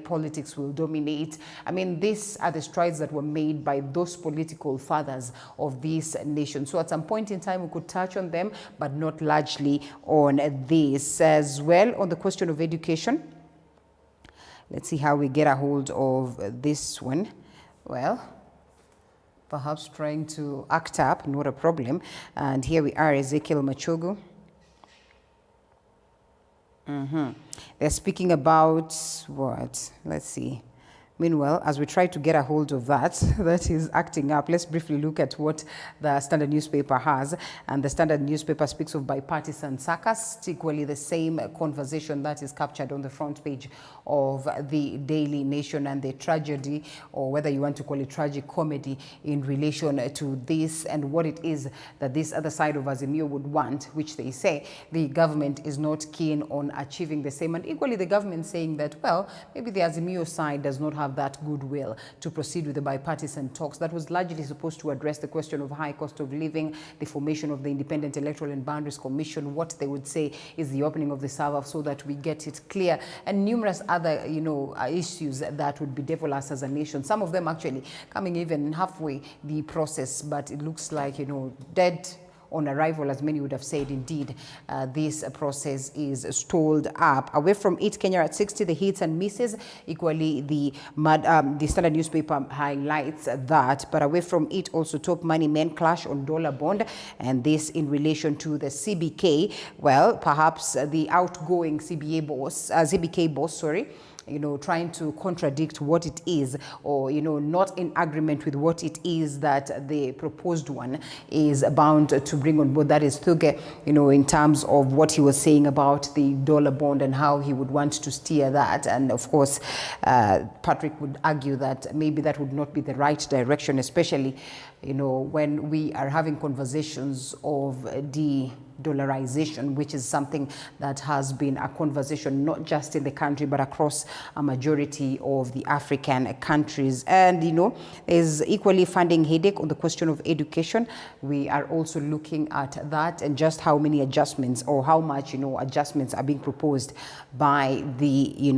politics will dominate. I mean, these are the strides that were made by those political fathers of this nation. So at some point in time, we could touch on them, but not largely on this. As well, on the question of education, let's see how we get a hold of this one. Well, perhaps trying to act up, not a problem. And here we are, Ezekiel Machogu. They're speaking about what? Let's see. Meanwhile, as we try to get a hold of that is acting up, let's briefly look at what the Standard newspaper has. And the Standard newspaper speaks of bipartisan sarcasm, equally the same conversation that is captured on the front page of the Daily Nation, and the tragedy, or whether you want to call it tragic comedy, in relation to this and what it is that this other side of Azimio would want, which they say the government is not keen on achieving the same. And equally the government saying that, well, maybe the Azimio side does not have that goodwill to proceed with the bipartisan talks that was largely supposed to address the question of high cost of living, the formation of the Independent Electoral and Boundaries Commission, what they would say is the opening of the server so that we get it clear, and numerous other, issues that would bedevil us as a nation. Some of them actually coming even halfway the process, but it looks like, dead on arrival, as many would have said. Indeed, this process is stalled up. Away from it, Kenya at 60, the hits and misses. Equally, the Standard newspaper highlights that. But away from it, also top money men clash on dollar bond, and this in relation to the CBK. Well, perhaps the outgoing CBK boss, trying to contradict what it is, or, not in agreement with what it is that the proposed one is bound to bring on board. That is Thuge, in terms of what he was saying about the dollar bond and how he would want to steer that. And of course, Patrick would argue that maybe that would not be the right direction, especially, when we are having conversations of de-dollarization, which is something that has been a conversation not just in the country but across a majority of the African countries. And there's equally funding headache on the question of education. We are also looking at that and just how many adjustments, or how much adjustments are being proposed by the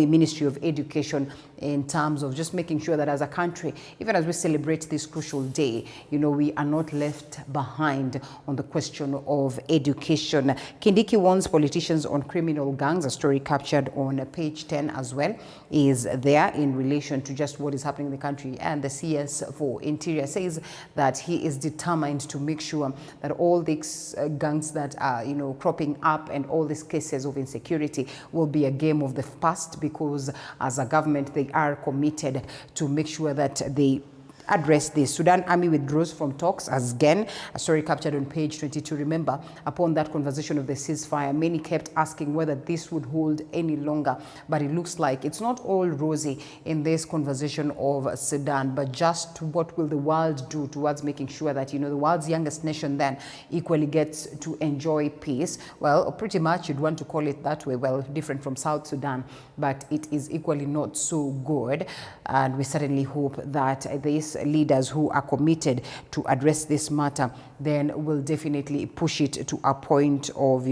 Ministry of Education, in terms of just making sure that as a country, even as we celebrate this crucial day, we are not left behind on the question of education. Kindiki warns politicians on criminal gangs. A story captured on page 10 as well is there in relation to just what is happening in the country. And the CS for Interior says that he is determined to make sure that all these gangs that are, cropping up, and all these cases of insecurity will be a game of the past, because as a government, they are committed to make sure that they address this. Sudan army withdraws from talks as again, a story captured on page 22. Remember, upon that conversation of the ceasefire, many kept asking whether this would hold any longer, but it looks like it's not all rosy in this conversation of Sudan. But just what will the world do towards making sure that, the world's youngest nation then equally gets to enjoy peace? Well, pretty much you'd want to call it that way. Well, different from South Sudan, but it is equally not so good. And we certainly hope that these leaders who are committed to address this matter then will definitely push it to a point of,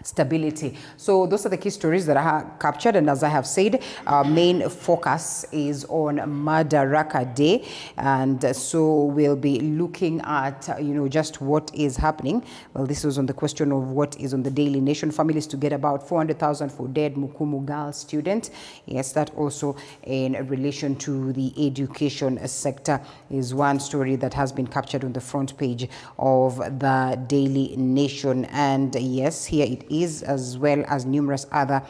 stability. So those are the key stories that I have captured, and as I have said, our main focus is on Madaraka Day, and so we'll be looking at just what is happening. Well, this was on the question of what is on the Daily Nation. Families to get about 400,000 for dead Mukumu girl student. Yes, that also in relation to the education sector is one story that has been captured on the front page of the Daily Nation. And yes, here it is, as well as numerous other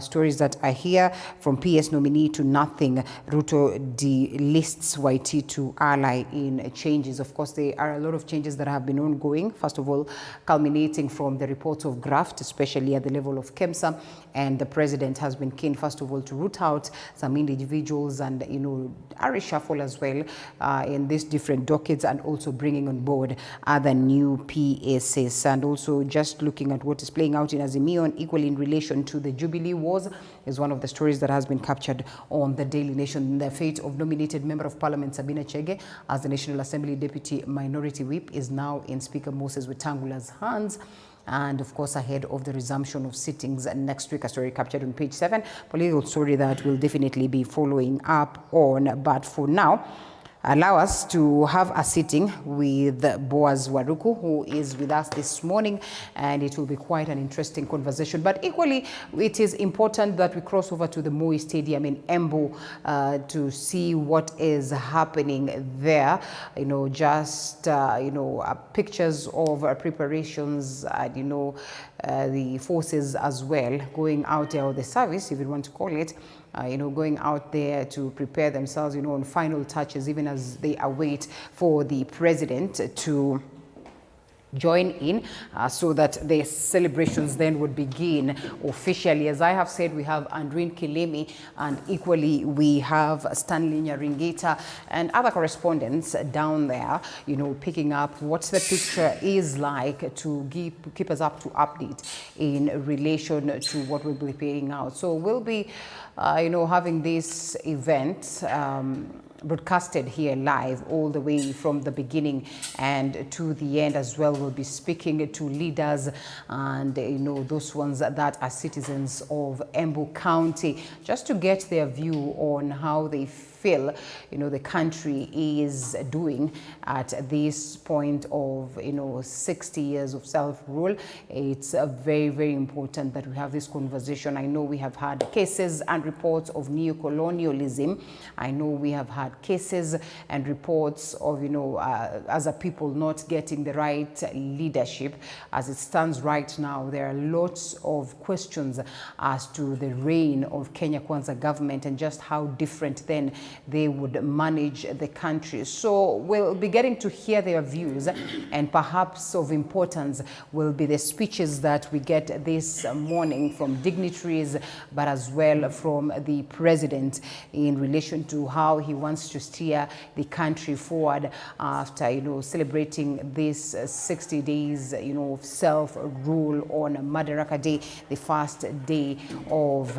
stories that are here. From PS nominee to nothing, Ruto delists YT to ally in changes. Of course, there are a lot of changes that have been ongoing. First of all, culminating from the reports of graft, especially at the level of KEMSA, and the president has been keen, first of all, to root out some individuals and, a reshuffle as well in these different dockets, and also bringing on board other new PSs, and also just looking at what is playing out in Azimio, and equally in relation to the Jubilee Wars is one of the stories that has been captured on the Daily Nation. The fate of nominated Member of Parliament Sabina Chege as the National Assembly Deputy Minority Whip is now in Speaker Moses Wetangula's hands. and of course ahead of the resumption of sittings next week, a story captured on page 7, political story that we'll definitely be following up on. But for now, allow us to have a sitting with Boaz Waruku, who is with us this morning, and it will be quite an interesting conversation. But equally, it is important that we cross over to the Moi Stadium in Embu to see what is happening there. Pictures of preparations and, the forces as well going out there, or the service, if you want to call it, going out there to prepare themselves, on final touches, even as they await for the president to join in so that the celebrations then would begin officially. As I have said, we have Andrine Kilemi, and equally we have Stanley Nyaringita and other correspondents down there, picking up what the picture is like to keep us up to update in relation to what will be playing out. So we'll be having this event broadcasted here live all the way from the beginning and to the end as well. We'll be speaking to leaders and those ones that are citizens of Embu County, just to get their view on how they feel the country is doing at this point of 60 years of self-rule. It's very, very important that we have this conversation. I know we have had cases and reports of neo-colonialism. I know we have had cases and reports of as a people not getting the right leadership. As it stands right now, there are lots of questions as to the reign of Kenya Kwanza government and just how different then they would manage the country. So we'll be getting to hear their views, and perhaps of importance will be the speeches that we get this morning from dignitaries, but as well from the president in relation to how he wants to steer the country forward after celebrating this 60 days of self-rule on Madaraka Day, the first day of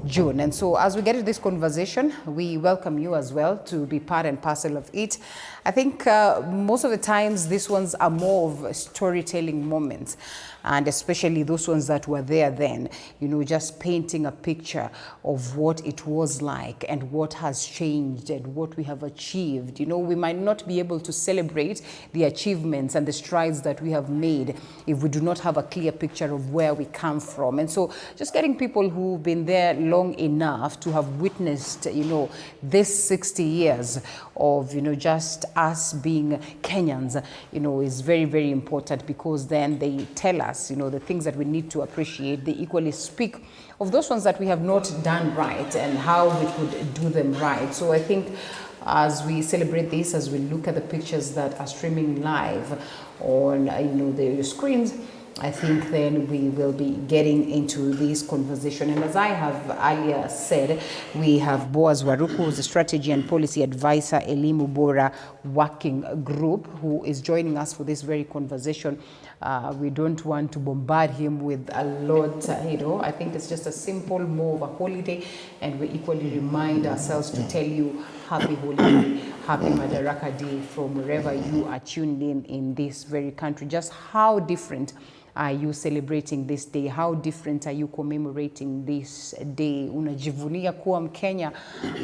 June. And so as we get to this conversation, we welcome you as well to be part and parcel of it. I think most of the times these ones are more of storytelling moments, and especially those ones that were there then, just painting a picture of what it was like and what has changed and what we have achieved. We might not be able to celebrate the achievements and the strides that we have made if we do not have a clear picture of where we come from. And so just getting people who've been there long enough to have witnessed, this 60 years of, just us being Kenyans, is very, very important, because then they tell us, the things that we need to appreciate. They equally speak of those ones that we have not done right and how we could do them right. So I think as we celebrate this, as we look at the pictures that are streaming live on, the screens, I think then we will be getting into this conversation. And as I have earlier said, we have Boaz Waruku, who's the Strategy and Policy Advisor, Elimu Bora Working Group, who is joining us for this very conversation. We don't want to bombard him with a lot, I think it's just a simple, more of a holiday, and we equally remind ourselves to tell you happy holiday, happy Madaraka Day from wherever you are tuned in this very country. Just how different are you celebrating this day? How different are you commemorating this day? Unajivunia kuwa Mkenya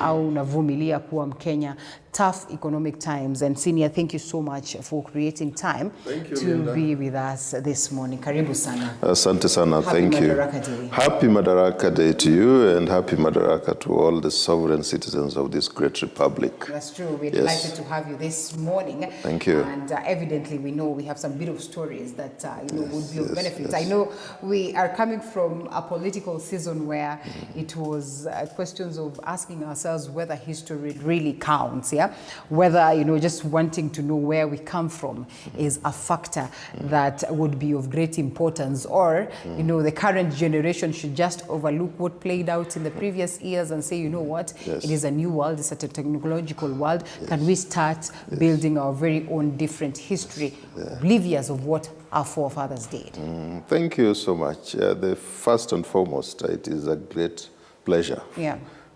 au unavumilia kuwa Mkenya? Tough economic times. And Senior, thank you so much for creating time to be with us this morning. Karibu sana. Asante sana. Thank you. Madaraka Day. Happy Madaraka Day to you, and happy Madaraka to all the sovereign citizens of this great republic. That's true. We're delighted to have you this morning. Thank you. And evidently we know we have some beautiful stories that would be of benefit. I know we are coming from a political season where it was questions of asking ourselves whether history really counts, whether just wanting to know where we come from is a factor that would be of great importance, or the current generation should just overlook what played out in the previous years and say, what, it is a new world, it's a technological world. Can we start building our very own different history, oblivious of what our forefathers did? Thank you so much. The first and foremost, it is a great pleasure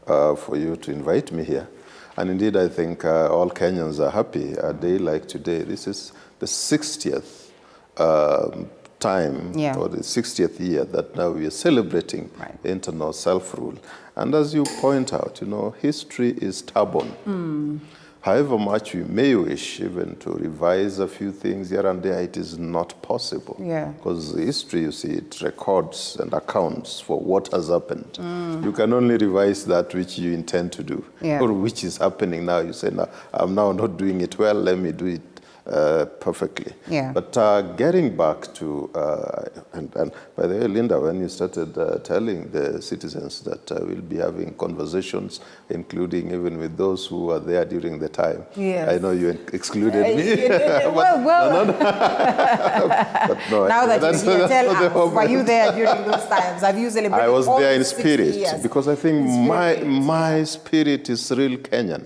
for you to invite me here. And indeed, I think all Kenyans are happy a day like today. This is the 60th time, or the 60th year that now we are celebrating internal self-rule. And as you point out, you know, history is stubborn. However much we may wish even to revise a few things here and there, it is not possible. Because history, you see, it records and accounts for what has happened. You can only revise that which you intend to do, or which is happening now. You say, no, I'm now not doing it well, let me do it perfectly. But getting back to, and by the way, Linda, when you started telling the citizens that we'll be having conversations, including even with those who were there during the time, I know you excluded me. Well. But no, now that you're here, tell us, were you there during those times? Have you celebrated? I was all there in 60 spirit, years? because I think my spirit is real Kenyan.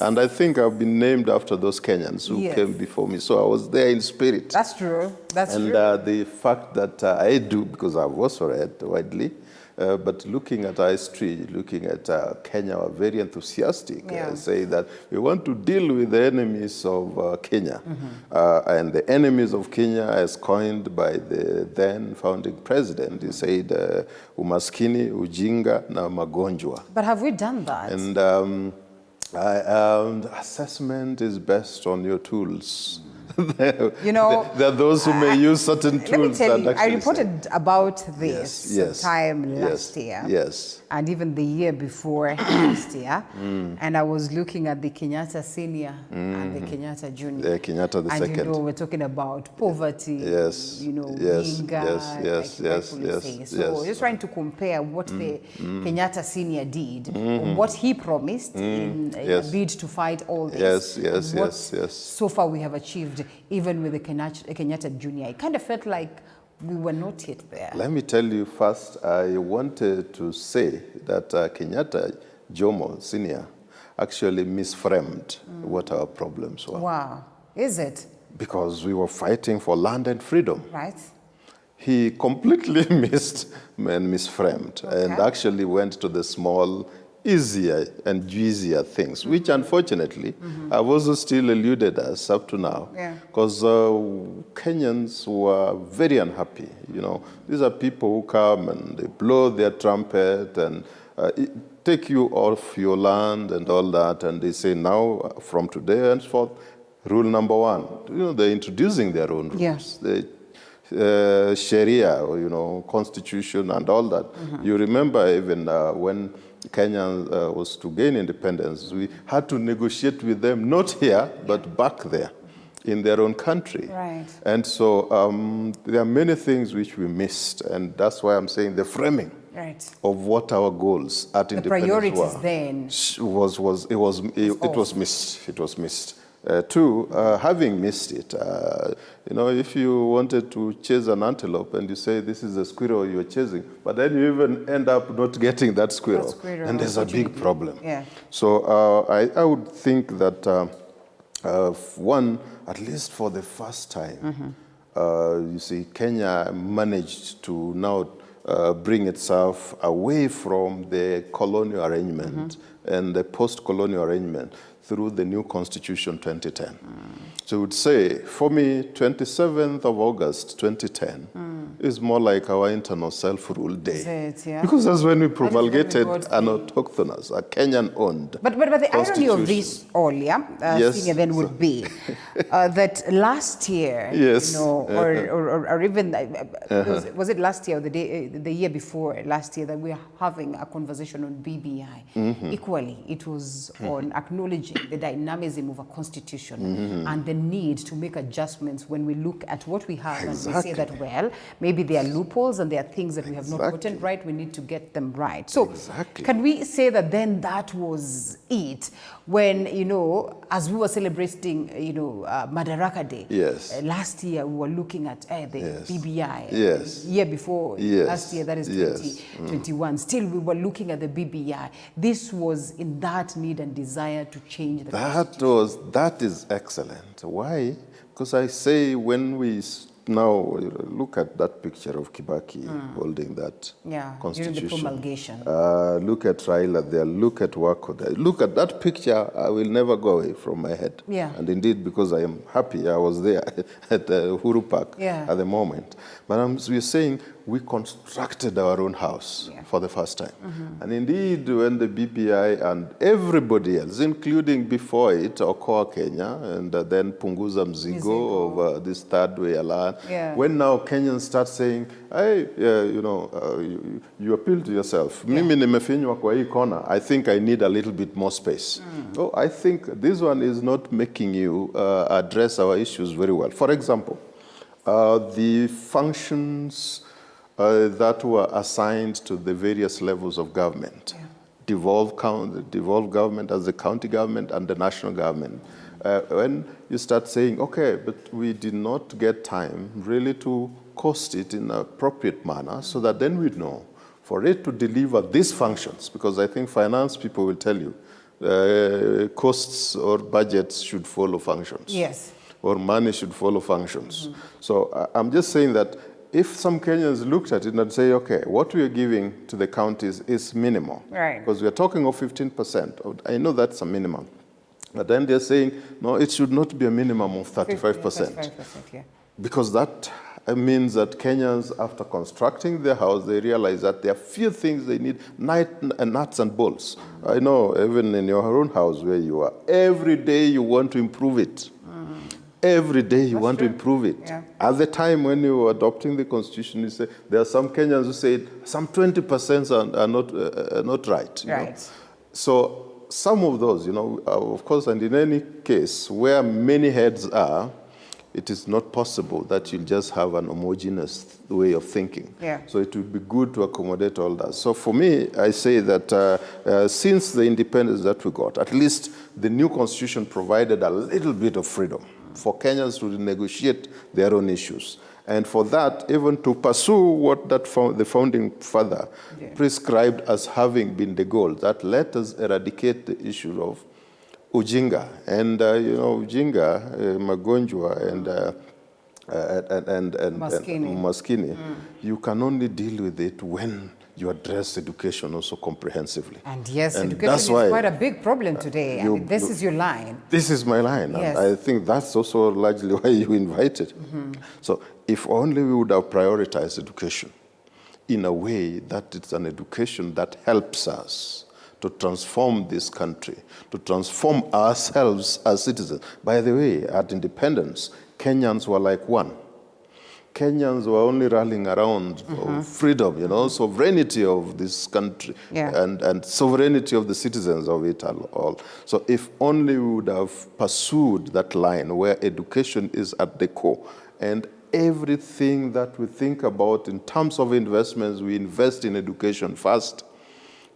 And I think I've been named after those Kenyans who came before me, so I was there in spirit. That's true. That's true. And the fact that I do, because I've also read widely, but looking at our history, looking at Kenya, are very enthusiastic. Say that we want to deal with the enemies of Kenya. And the enemies of Kenya, as coined by the then founding president, he said, umaskini, ujinga, na magonjwa. But have we done that? And assessment is based on your tools. You know, there are those who may use certain tools. Let me tell you, I actually reported about this sometime last year. And even the year before last year. And I was looking at the Kenyatta Senior and the Kenyatta Junior. The Kenyatta the and second. You know, we're talking about poverty, you know, So just trying to compare what the Kenyatta Senior did, what he promised in a bid to fight all this. So far we have achieved, even with the Kenyatta Junior. It kind of felt like we were not yet there. Let me tell you first, I wanted to say that Kenyatta Jomo Senior actually misframed what our problems were. Wow. Is it? Because we were fighting for land and freedom. Right. He completely missed and misframed and actually went to the small, easier and juicier things, which unfortunately have also still eluded us up to now. Because Kenyans were very unhappy. You know, these are people who come and they blow their trumpet and take you off your land and all that, and they say now, from today henceforth, rule number one. You know, they're introducing their own rules. The Sharia, or, you know, constitution and all that. You remember even when Kenya was to gain independence, we had to negotiate with them, not here, but back there in their own country. And so there are many things which we missed, and that's why I'm saying the framing of what our goals at independence priorities were. Then It was missed. It was missed. Two, having missed it, you know, if you wanted to chase an antelope and you say this is a squirrel you're chasing, but then you even end up not getting that squirrel, and there's a big problem. So I would think that one, at least for the first time, you see, Kenya managed to now bring itself away from the colonial arrangement and the post-colonial arrangement through the new Constitution 2010. So I would say, for me, 27th of August 2010 is more like our internal self-rule day. Because that's when we promulgated an autochthonous, a Kenyan-owned But the irony of this all, Senior, then would be that last year, you know, or even, was it last year or the year before last year that we are having a conversation on BBI? Equally, it was on acknowledging the dynamism of a constitution and the need to make adjustments when we look at what we have and we say that, well, maybe there are loopholes and there are things that we have not gotten right, we need to get them right. So can we say that then that was it when, you know, as we were celebrating, you know, Madaraka Day, last year we were looking at the BBI, year before last year, that is 2021, still we were looking at the BBI. This was in that need and desire to change the That is excellent. Why? Because I say when we now look at that picture of Kibaki holding that constitution. During the promulgation. Look at Raila there, look at Wako there. Look at that picture, I will never go away from my head. Yeah. And indeed, because I am happy, I was there at Uhuru Park at the moment. But we're saying we constructed our own house for the first time. And indeed, when the BPI and everybody else, including before it, Okoa Kenya, and then Punguza Mzigo of this third way alliance, when now Kenyans start saying, hey, you appeal to yourself. Mimi nimefinywa kwa hii corner. I think I need a little bit more space. Oh, I think this one is not making you address our issues very well. For example, the functions that were assigned to the various levels of government, devolved government as the county government and the national government. When you start saying, okay, but we did not get time really to cost it in an appropriate manner so that then we know for it to deliver these functions, because I think finance people will tell you, costs or budgets should follow functions. Yes. Or money should follow functions. So I'm just saying that if some Kenyans looked at it and say, okay, what we are giving to the counties is minimal. Right. Because we are talking of 15%. I know that's a minimum. But then they're saying, no, it should not be a minimum of 35%. 35%, Because that means that Kenyans, after constructing their house, they realize that there are few things they need, nuts and bolts. I know, even in your own house where you are, every day you want to improve it. Every day you want to improve it. Yeah. At the time when you were adopting the constitution, you say there are some Kenyans who said some 20% are not right. Right. So some of those, of course, and in any case where many heads are, it is not possible that you'll just have an homogeneous way of thinking. Yeah. So it would be good to accommodate all that. So for me, I say that since the independence that we got, at least the new constitution provided a little bit of freedom for Kenyans to negotiate their own issues. And for that, even to pursue what the founding father prescribed as having been the goal, that let us eradicate the issue of ujinga. And, ujinga, magonjwa, and maskini, you can only deal with it when you address education also comprehensively. And yes, education is quite a big problem today. This is your line. This is my line. Yes. And I think that's also largely why you invited. So if only we would have prioritized education in a way that it's an education that helps us to transform this country, to transform ourselves as citizens. By the way, at independence, Kenyans were like one. Kenyans were only rallying around freedom, sovereignty of this country and sovereignty of the citizens of it all. So if only we would have pursued that line where education is at the core and everything that we think about in terms of investments, we invest in education first,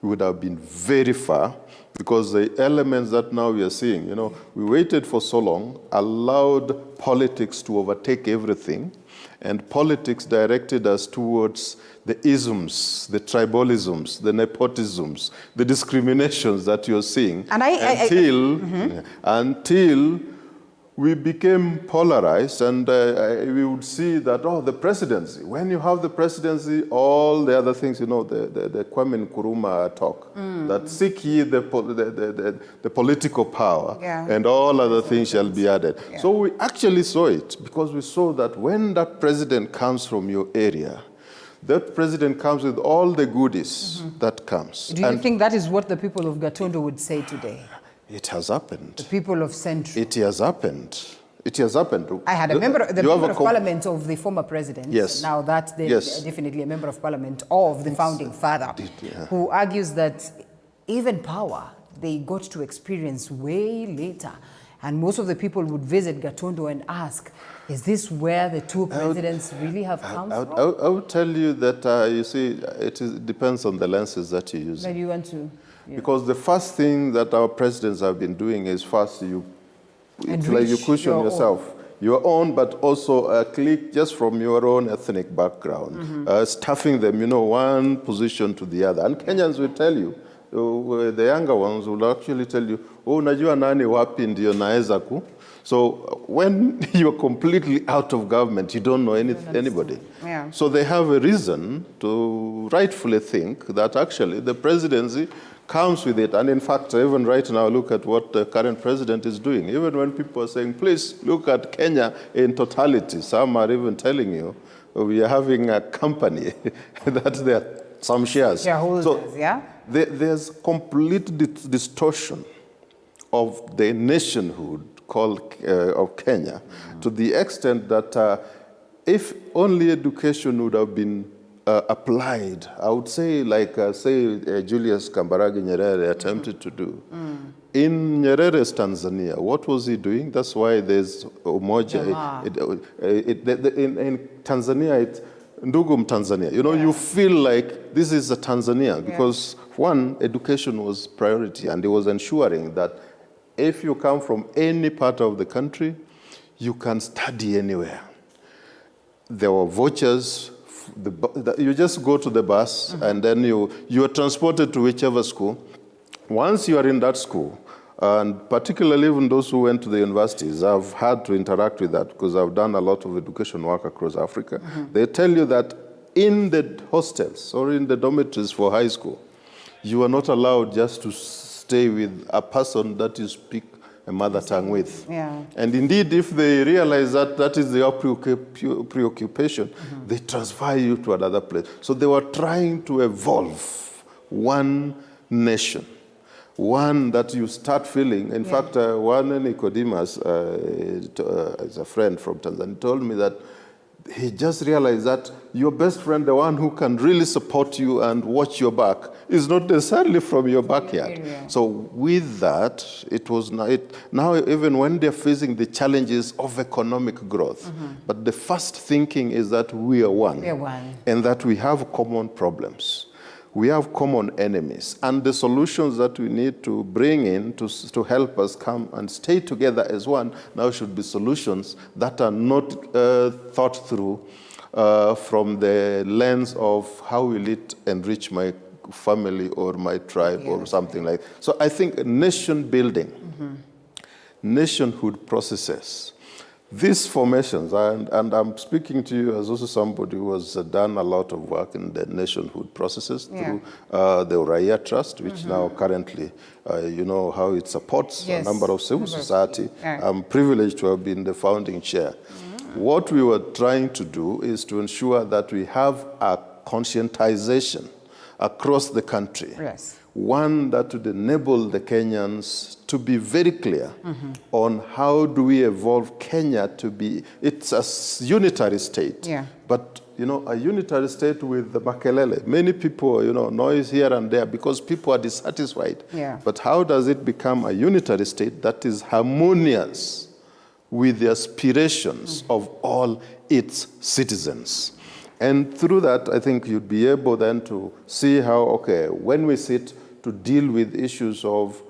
we would have been very far, because the elements that now we are seeing, we waited for so long, allowed politics to overtake everything, and politics directed us towards the isms, the tribalisms, the nepotisms, the discriminations that you're seeing, until we became polarized, and we would see that, the presidency. When you have the presidency, all the other things, the Kwame Nkrumah talk, that seek ye the political power, and all other things shall be added. Yeah. So we actually saw it, because we saw that when that president comes from your area, that president comes with all the goodies that comes. Do you think that is what the people of Gatundu would say today? It has happened. The people of Central. It has happened. It has happened. I had a member of parliament of the former president. Yes. Now that's definitely a member of parliament of the founding father, who argues that even power they got to experience way later. And most of the people would visit Gatundu and ask, is this where the two presidents really have come from? I would tell you that, you see, it depends on the lenses that you use. Maybe you want to... Yeah. Because the first thing that our presidents have been doing is first you cushion yourself, your own, but also a clique just from your own ethnic background, staffing them, one position to the other. And Kenyans will tell you The younger ones will actually tell you, oh, unajua nani wapi ndio naeza ku. So when you're completely out of government, you don't know anybody. Yeah. So they have a reason to rightfully think that actually the presidency comes with it. And in fact, even right now, look at what the current president is doing. Even when people are saying, please look at Kenya in totality, some are even telling you, we are having a company that there are some shares. Shareholders, so yeah? There's complete distortion of the nationhood of Kenya, to the extent that if only education would have been applied, I would say, like Julius Kambarage Nyerere attempted to do. In Nyerere's Tanzania, what was he doing? That's why there's umoja. In Tanzania, it's Ndugum Tanzania. You know, you feel like this is a Tanzania because one, education was priority, and it was ensuring that if you come from any part of the country, you can study anywhere. There were vouchers. You just go to the bus, and then you are transported to whichever school. Once you are in that school, and particularly even those who went to the universities, I've had to interact with that because I've done a lot of education work across Africa. They tell you that in the hostels or in the dormitories for high school, you are not allowed just to stay with a person that you speak a mother tongue with. Yeah. And indeed, if they realize that that is their preoccupation, they transfer you to another place. So they were trying to evolve one nation, one that you start feeling. In fact, one Nicodemus, is a friend from Tanzania, told me that he just realized that your best friend, the one who can really support you and watch your back, is not necessarily from your backyard. So with that, it was now even when they're facing the challenges of economic growth, but the first thinking is that we are one, and that we have common problems. We have common enemies, and the solutions that we need to bring in to help us come and stay together as one now should be solutions that are not thought through from the lens of how will it enrich my family or my tribe or something like that. So I think nation building, nationhood processes, these formations, and I'm speaking to you as also somebody who has done a lot of work in the nationhood processes through the Uraia Trust, which now currently, you know how it supports a number of civil society. I'm privileged to have been the founding chair. What we were trying to do is to ensure that we have a conscientization across the country. One that would enable the Kenyans to be very clear on how do we evolve Kenya to be, it's a unitary state, but you know, a unitary state with the makelele. Many people, you know, noise here and there because people are dissatisfied. But how does it become a unitary state that is harmonious with the aspirations of all its citizens? And through that, I think you'd be able then to see how, okay, when we sit to deal with issues of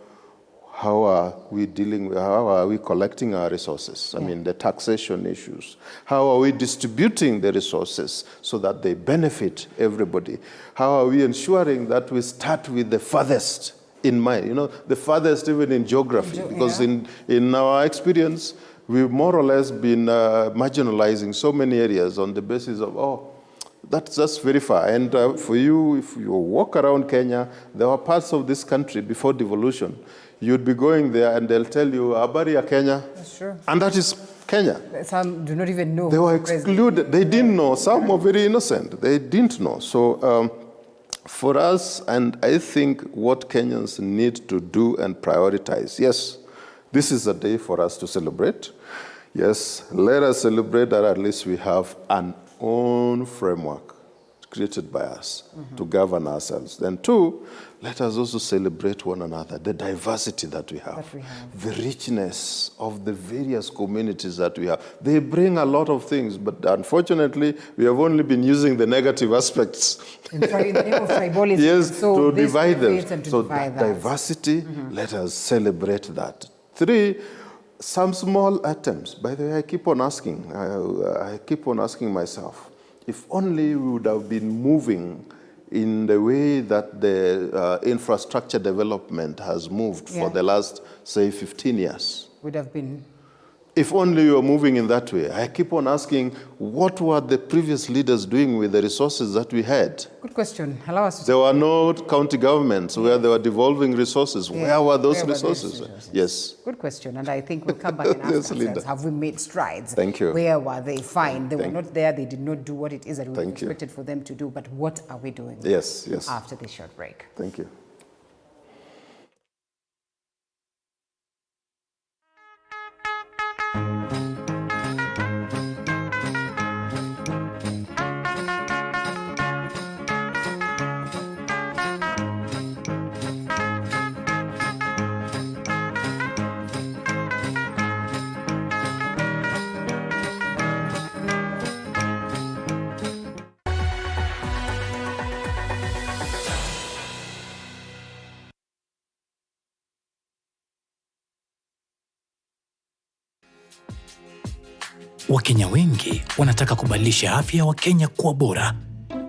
how are we collecting our resources? I mean, the taxation issues. How are we distributing the resources so that they benefit everybody? How are we ensuring that we start with the farthest in mind? You know, the farthest even in geography, because in our experience, we've more or less been marginalizing so many areas on the basis of, that's very far. And for you, if you walk around Kenya, there were parts of this country before devolution. You'd be going there and they'll tell you, habari ya Kenya. That's true. And that is Kenya. Some do not even know. They were excluded. They didn't know. Some were very innocent. They didn't know. So for us, and I think what Kenyans need to do and prioritize, yes, this is a day for us to celebrate. Yes, let us celebrate that at least we have an own framework created by us to govern ourselves. Then two, let us also celebrate one another, the diversity that we have, the richness of the various communities that we have. They bring a lot of things, but unfortunately, we have only been using the negative aspects. In the name of tribalism. Yes, so to divide them. So that diversity, let us celebrate that. Three, some small attempts. By the way, I keep on asking myself, if only we would have been moving in the way that the infrastructure development has moved for the last, say, 15 years. Would have been. If only you are moving in that way. I keep on asking, what were the previous leaders doing with the resources that we had? Good question. Allow us to. There were no county governments where they were devolving resources. Where were those resources? Yes. Good question. And I think we'll come back and ask ourselves, Linda. have we made strides? Thank you. Where were they? Fine. They were not there. They did not do what it is that we expected for them to do. But what are we doing? Yes, yes. After this short break. Thank you. Wakenya wengi wanataka kubadilisha afya ya Wakenya kuwa bora.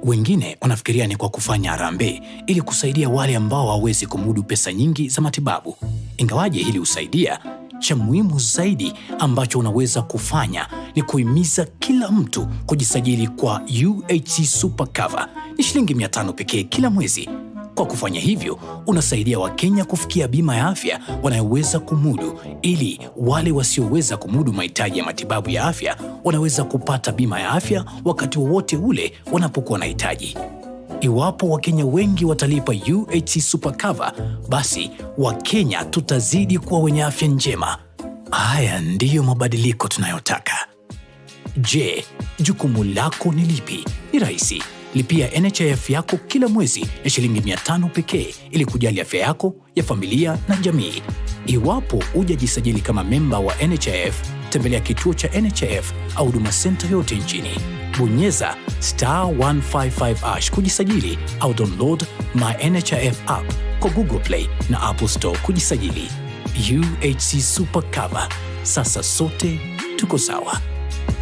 Wengine wanafikiria ni kwa kufanya harambee ili kusaidia wale ambao hawawezi kumudu pesa nyingi za matibabu. Ingawaje hili husaidia, cha muhimu zaidi ambacho unaweza kufanya ni kuhimiza kila mtu kujisajili kwa UHC Super Cover. Ni shilingi 500 pekee kila mwezi. Kwa kufanya hivyo, unasaidia Wakenya kufikia bima ya afya wanayoweza kumudu, ili wale wasioweza kumudu mahitaji ya matibabu ya afya wanaweza kupata bima ya afya wakati wowote ule wanapokuwa na hitaji. Iwapo Wakenya wengi watalipa UHC Super Cover, basi Wakenya tutazidi kuwa wenye afya njema. Haya ndiyo mabadiliko tunayotaka. Je, jukumu lako ni lipi? Ni rahisi. Lipia NHIF yako kila mwezi ya shilingi 500 pekee ili kujali afya yako, ya familia na jamii. Iwapo hujajisajili kama memba wa NHIF, tembelea kituo cha NHIF au huduma center yote nchini. Bonyeza *155# kujisajili au download My NHIF app kwa Google Play na Apple Store kujisajili. UHC Super Cover. Sasa sote tuko sawa.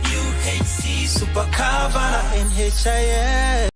UHC Super Cover NHIF.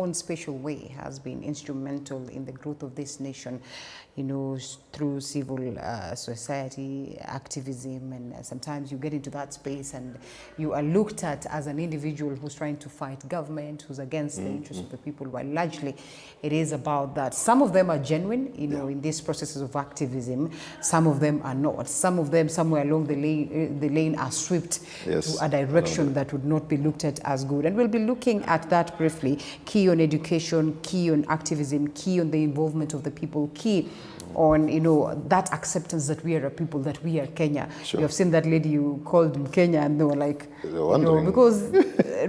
own special way has been instrumental in the growth of this nation, you know, through civil society, activism, and sometimes you get into that space and you are looked at as an individual who's trying to fight government, who's against the interests of the people, while largely it is about that. Some of them are genuine, you know, in these processes of activism. Some of them are not. Some of them, somewhere along the lane are swept to a direction that would not be looked at as good. And we'll be looking at that briefly. Key on education, key on activism, key on the involvement of the people, key on, you know, that acceptance that we are a people, that we are Kenya. Sure. You have seen that lady you called Kenya, and they were like, you know, because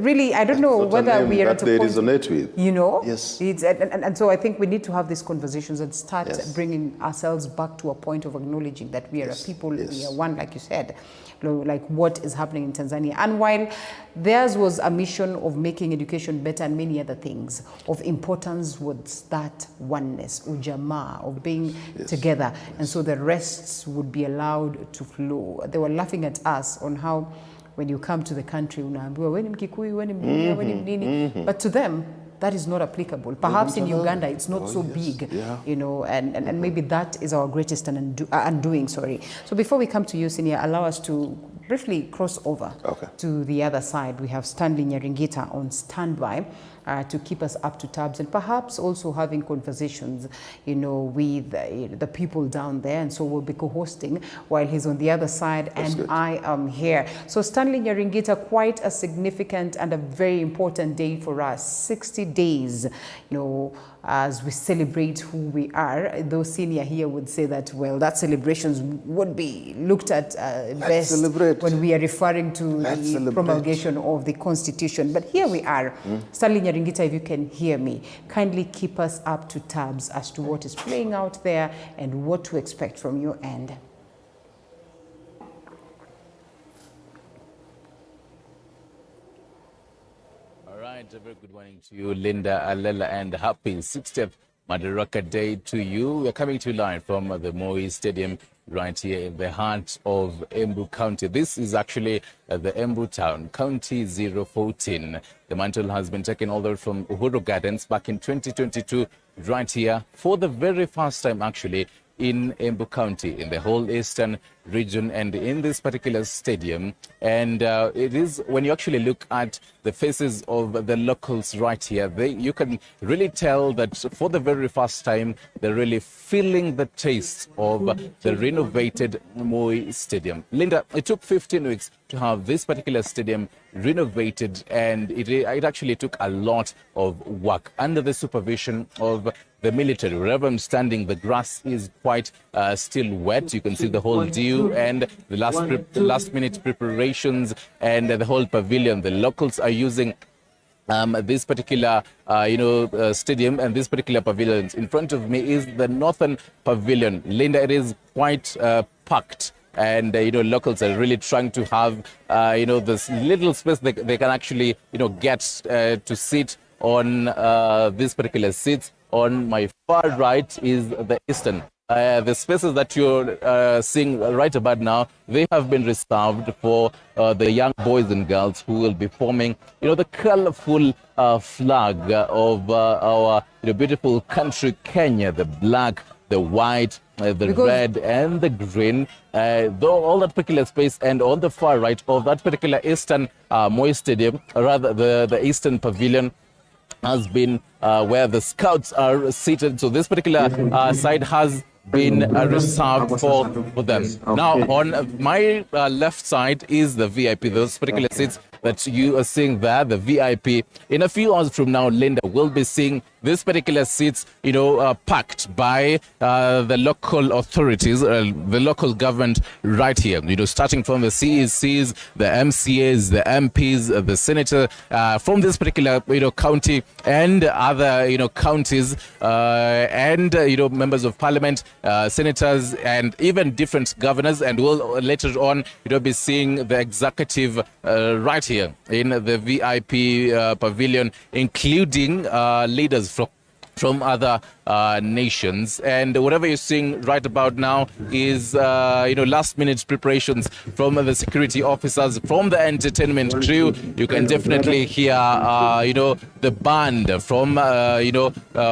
really, I don't know whether we are at a they point, resonate with. you know, Yes. And so I think we need to have these conversations and start Yes. bringing ourselves back to a point of acknowledging that we are a people, we are one, like you said, like what is happening in Tanzania. And while theirs was a mission of making education better and many other things, of importance was that oneness, ujamaa, of being together. And so the rest would be allowed to flow. They were laughing at us on how when you come to the country, unaambiwa, "Wewe ni Mkikuyu, wewe ni Mluhya, wewe ni nini?" But to them, that is not applicable. Perhaps in Uganda, it's not so big, you know, and maybe that is our greatest undoing, sorry. So before we come to you, Senior, allow us to briefly cross over to the other side. We have Stanley Nyaringita on standby to keep us up to tabs, and perhaps also having conversations, you know, with the people down there. And so we'll be co-hosting while he's on the other side. That's and good. I am here. So Stanley Nyaringita, quite a significant and a very important day for us. 60 days, you know, as we celebrate who we are. Though Senior here would say that, well, that celebrations would be looked at best when we are referring to the promulgation of the Constitution. But here we are. Stanley Nyaringita, if you can hear me, kindly keep us up to tabs as to what is playing out there and what to expect from your end. A very good morning to you, Linda, Alela, and happy 60th Madaraka Day to you. We're coming to you live from the Moi Stadium right here in the heart of Embu County. This is actually the Embu town, County 014. The mantle has been taken all the way from Uhuru Gardens back in 2022, right here for the very first time actually in Embu County, in the whole eastern region, and in this particular stadium. And it is, when you actually look at the faces of the locals right here, you can really tell that for the very first time, they're really feeling the taste of the renovated Moi Stadium. Linda, it took 15 weeks to have this particular stadium renovated, and it actually took a lot of work under the supervision of the military. Wherever I'm standing, the grass is quite still wet. You can see the whole dew and the last minute preparations and the whole pavilion. The locals are using this particular stadium and this particular pavilion. In front of me is the northern pavilion. Linda, it is quite packed. And, locals are really trying to have, this little space they can actually, get to sit on these particular seats. On my far right is the eastern. The spaces that you're seeing right about now, they have been reserved for the young boys and girls who will be forming, the colorful flag of our beautiful country, Kenya, the black, the white, the red and the green, though all that particular space. And on the far right of that particular eastern Moi Stadium, rather the eastern pavilion, has been where the scouts are seated. So this particular side has been reserved for them. Now, on my left side is the VIP, those particular seats that you are seeing there, the VIP. In a few hours from now, Linda will be seeing this particular seats, packed by the local authorities, the local government right here, starting from the CECs, the MCAs, the MPs, the senator from this particular, county and other, counties, and, members of parliament, senators, and even different governors. And we'll later on, be seeing the executive right here in the VIP pavilion, including leaders from other nations. And whatever you're seeing right about now is, last-minute preparations from the security officers, from the entertainment crew. You can definitely hear, the band from,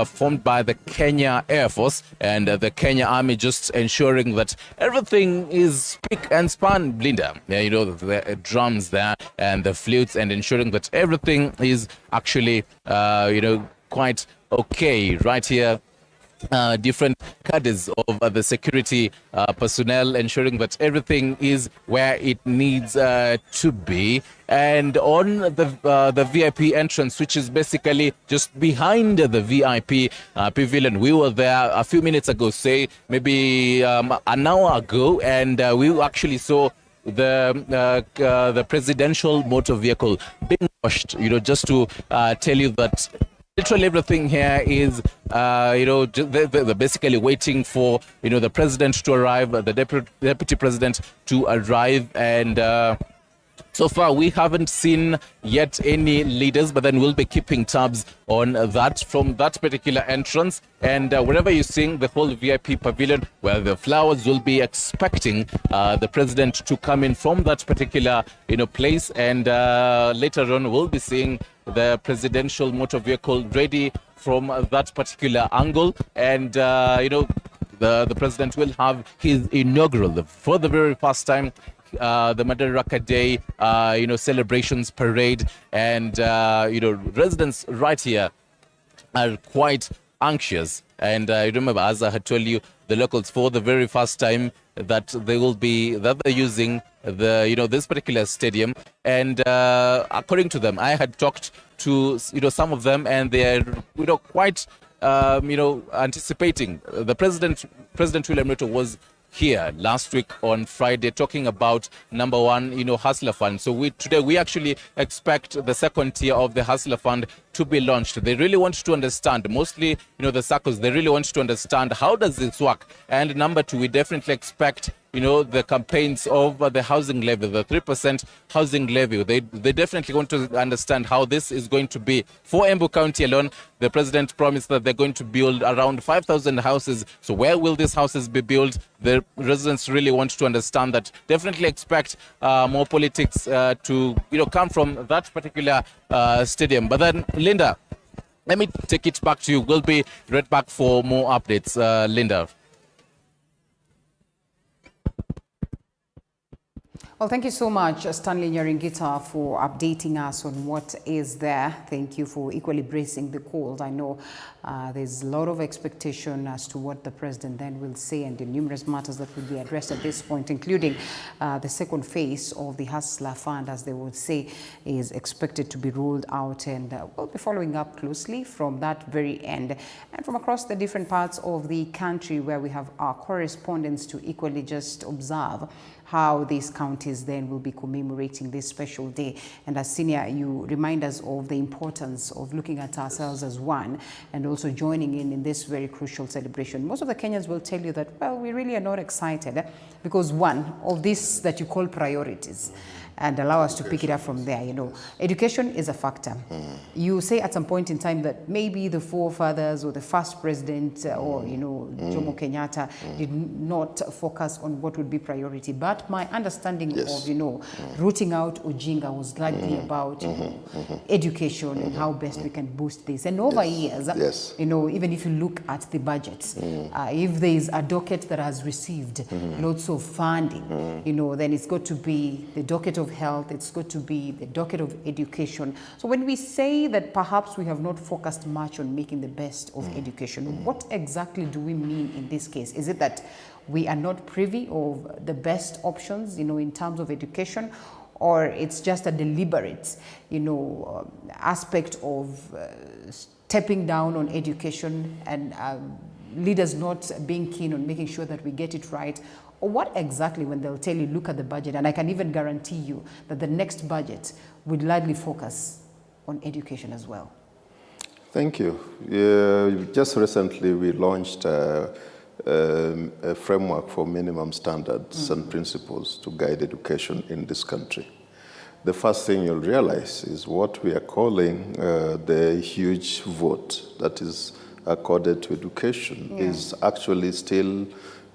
formed by the Kenya Air Force and the Kenya Army, just ensuring that everything is spick and span, Linda. Yeah, the drums there and the flutes, and ensuring that everything is actually, quite okay right here. Different cadres of the security personnel, ensuring that everything is where it needs to be. And on the VIP entrance, which is basically just behind the VIP pavilion, we were there a few minutes ago, say maybe an hour ago, and we actually saw the presidential motor vehicle being washed. Just to tell you that literally everything here is, they're basically waiting for, the president to arrive, the deputy president to arrive. And so far, we haven't seen yet any leaders, but then we'll be keeping tabs on that from that particular entrance. And wherever you're seeing the whole VIP pavilion, where the flowers, will be expecting the president to come in from that particular, place. And later on, we'll be seeing the presidential motor vehicle ready from that particular angle. And, the president will have his inaugural, for the very first time, the Madaraka Day, celebrations parade. And, residents right here are quite anxious. And I remember, as I had told you, the locals, for the very first time, that they're using this particular stadium. And according to them, I had talked to some of them, and they're quite anticipating. The President William Ruto was here last week on Friday talking about number one, Hustler Fund. So today we actually expect the second tier of the Hustler Fund to be launched. They really want to understand, mostly, the circles, they really want to understand how does this work. And number two, we definitely expect, the campaigns of the housing levy, the 3% housing levy. They definitely want to understand how this is going to be. For Embu County alone, the president promised that they're going to build around 5,000 houses. So where will these houses be built? The residents really want to understand that. Definitely expect more politics to come from that particular stadium. But then, Linda, let me take it back to you. We'll be right back for more updates. Linda. Well, thank you so much, Stanley Nyaringita, for updating us on what is there. Thank you for equally bracing the cold. I know there's a lot of expectation as to what the president then will say, and the numerous matters that will be addressed at this point, including the second phase of the Hustler Fund, as they would say, is expected to be rolled out. And we'll be following up closely from that very end and from across the different parts of the country, where we have our correspondents to equally just observe how these counties then will be commemorating this special day. And as senior, you remind us of the importance of looking at ourselves as one and also joining in this very crucial celebration. Most of the Kenyans will tell you that, well, we really are not excited because one of these that you call priorities, and allow us to pick it up from there. Education is a factor. You say at some point in time that maybe the forefathers or the first president or, Jomo Kenyatta did not focus on what would be priority. But my understanding of, rooting out Ujinga was largely about education and how best we can boost this. And over years, even if you look at the budgets, if there is a docket that has received lots of funding, then it's got to be the docket of health, it's got to be the docket of education. So when we say that perhaps we have not focused much on making the best of education, what exactly do we mean in this case? Is it that we are not privy of the best options, in terms of education, or it's just a deliberate, aspect of stepping down on education and leaders not being keen on making sure that we get it right? Or what exactly, when they'll tell you, look at the budget, and I can even guarantee you that the next budget would largely focus on education as well? Thank you. Just recently, we launched a framework for minimum standards and principles to guide education in this country. The first thing you'll realize is what we are calling the huge vote, that is accorded to education is actually still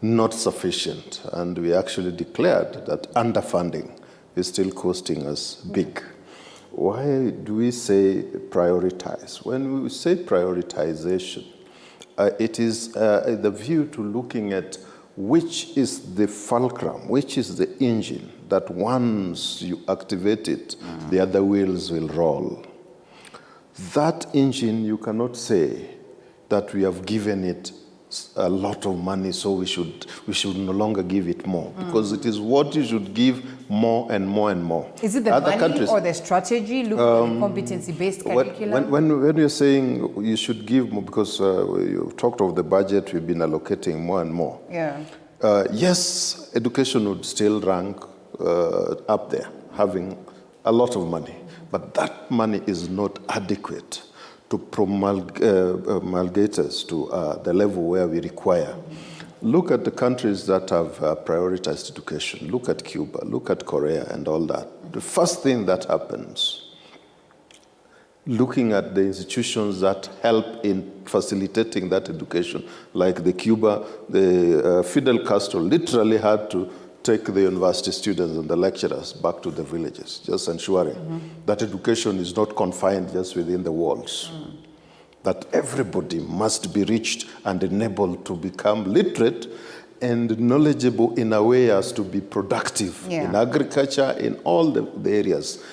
not sufficient. And we actually declared that underfunding is still costing us big. Why do we say prioritize? When we say prioritization, it is the view to looking at which is the fulcrum, which is the engine that once you activate it, the other wheels will roll. That engine, you cannot say that we have given it a lot of money, so we should no longer give it more, because it is what you should give more and more and more. Is it the Other money countries, or the strategy, looking at competency-based curriculum? when you're saying you should give more, because you talked of the budget, we've been allocating more and more. Yeah. Yes, education would still rank up there, having a lot of money, but that money is not adequate to promulgate us to the level where we require. Look at the countries that have prioritized education. Look at Cuba, look at Korea and all that. The first thing that happens, looking at the institutions that help in facilitating that education, like the Cuba, the Fidel Castro literally had to take the university students and the lecturers back to the villages, just ensuring that education is not confined just within the walls, that everybody must be reached and enabled to become literate and knowledgeable in a way as to be productive in agriculture, in all the areas.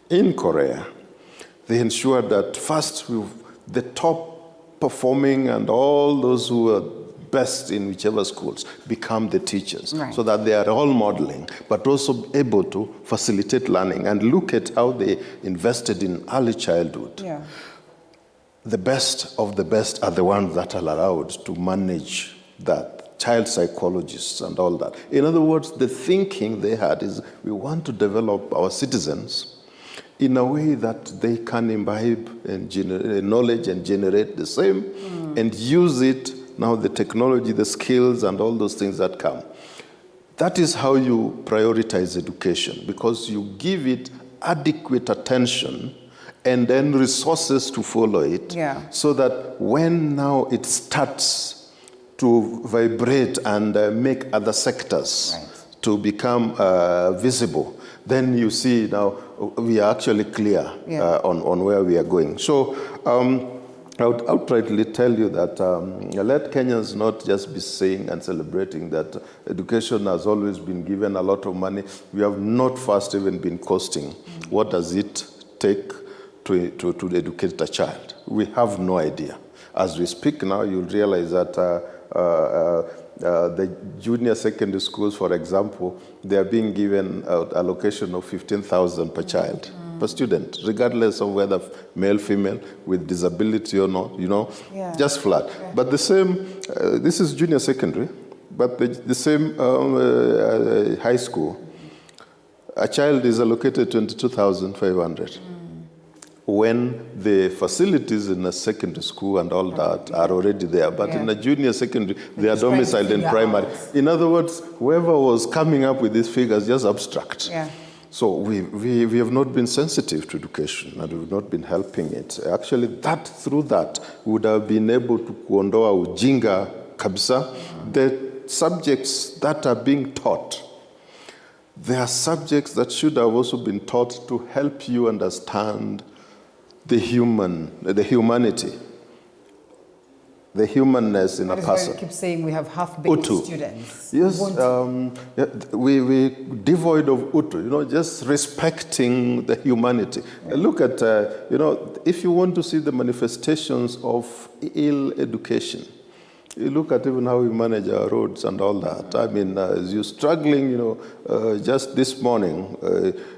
In Korea, they ensured that first the top performing and all those who are best in whichever schools become the teachers, so that they are all modeling, but also able to facilitate learning. And look at how they invested in early childhood. Yeah. The best of the best are the ones that are allowed to manage that, child psychologists and all that. In other words, the thinking they had is we want to develop our citizens in a way that they can imbibe and knowledge and generate the same and use it. Now the technology, the skills, and all those things that come. That is how you prioritize education, because you give it adequate attention and then resources to follow it, so that when now it starts to vibrate and make other sectors to become visible, then you see now we are actually clear on where we are going. So I would outrightly tell you that let Kenyans not just be saying and celebrating that education has always been given a lot of money. We have not first even been costing. What does it take to educate a child? We have no idea. As we speak now, you'll realize that the junior secondary schools, for example, they are being given an allocation of 15,000 per child. Per student, regardless of whether male, female, with disability or not, just flat. But the same, this is junior secondary, but the same high school, a child is allocated 22,500. When the facilities in a secondary school and all that are already there, but in a junior secondary, they are domiciled in primary. In other words, whoever was coming up with these figures, just abstract. So we have not been sensitive to education, and we've not been helping it. Actually, through that, we would have been able to kuondoa ujinga kabisa. The subjects that are being taught, they are subjects that should have also been taught to help you understand the humanity, the humanness in a person. That is why you keep saying we have half-baked students. Yes, we devoid of utu, just respecting the humanity. Look at, if you want to see the manifestations of ill education, you look at even how we manage our roads and all that. I mean, as you're struggling, just this morning,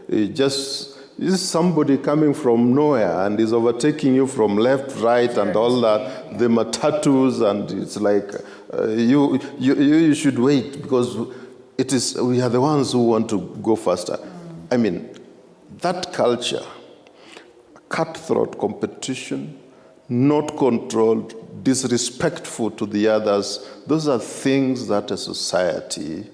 this is somebody coming from nowhere and is overtaking you from left, right, and all that. The matatus, and it's like you should wait, because we are the ones who want to go faster. I mean, that culture, cutthroat competition, not controlled, disrespectful to the others, those are things that a society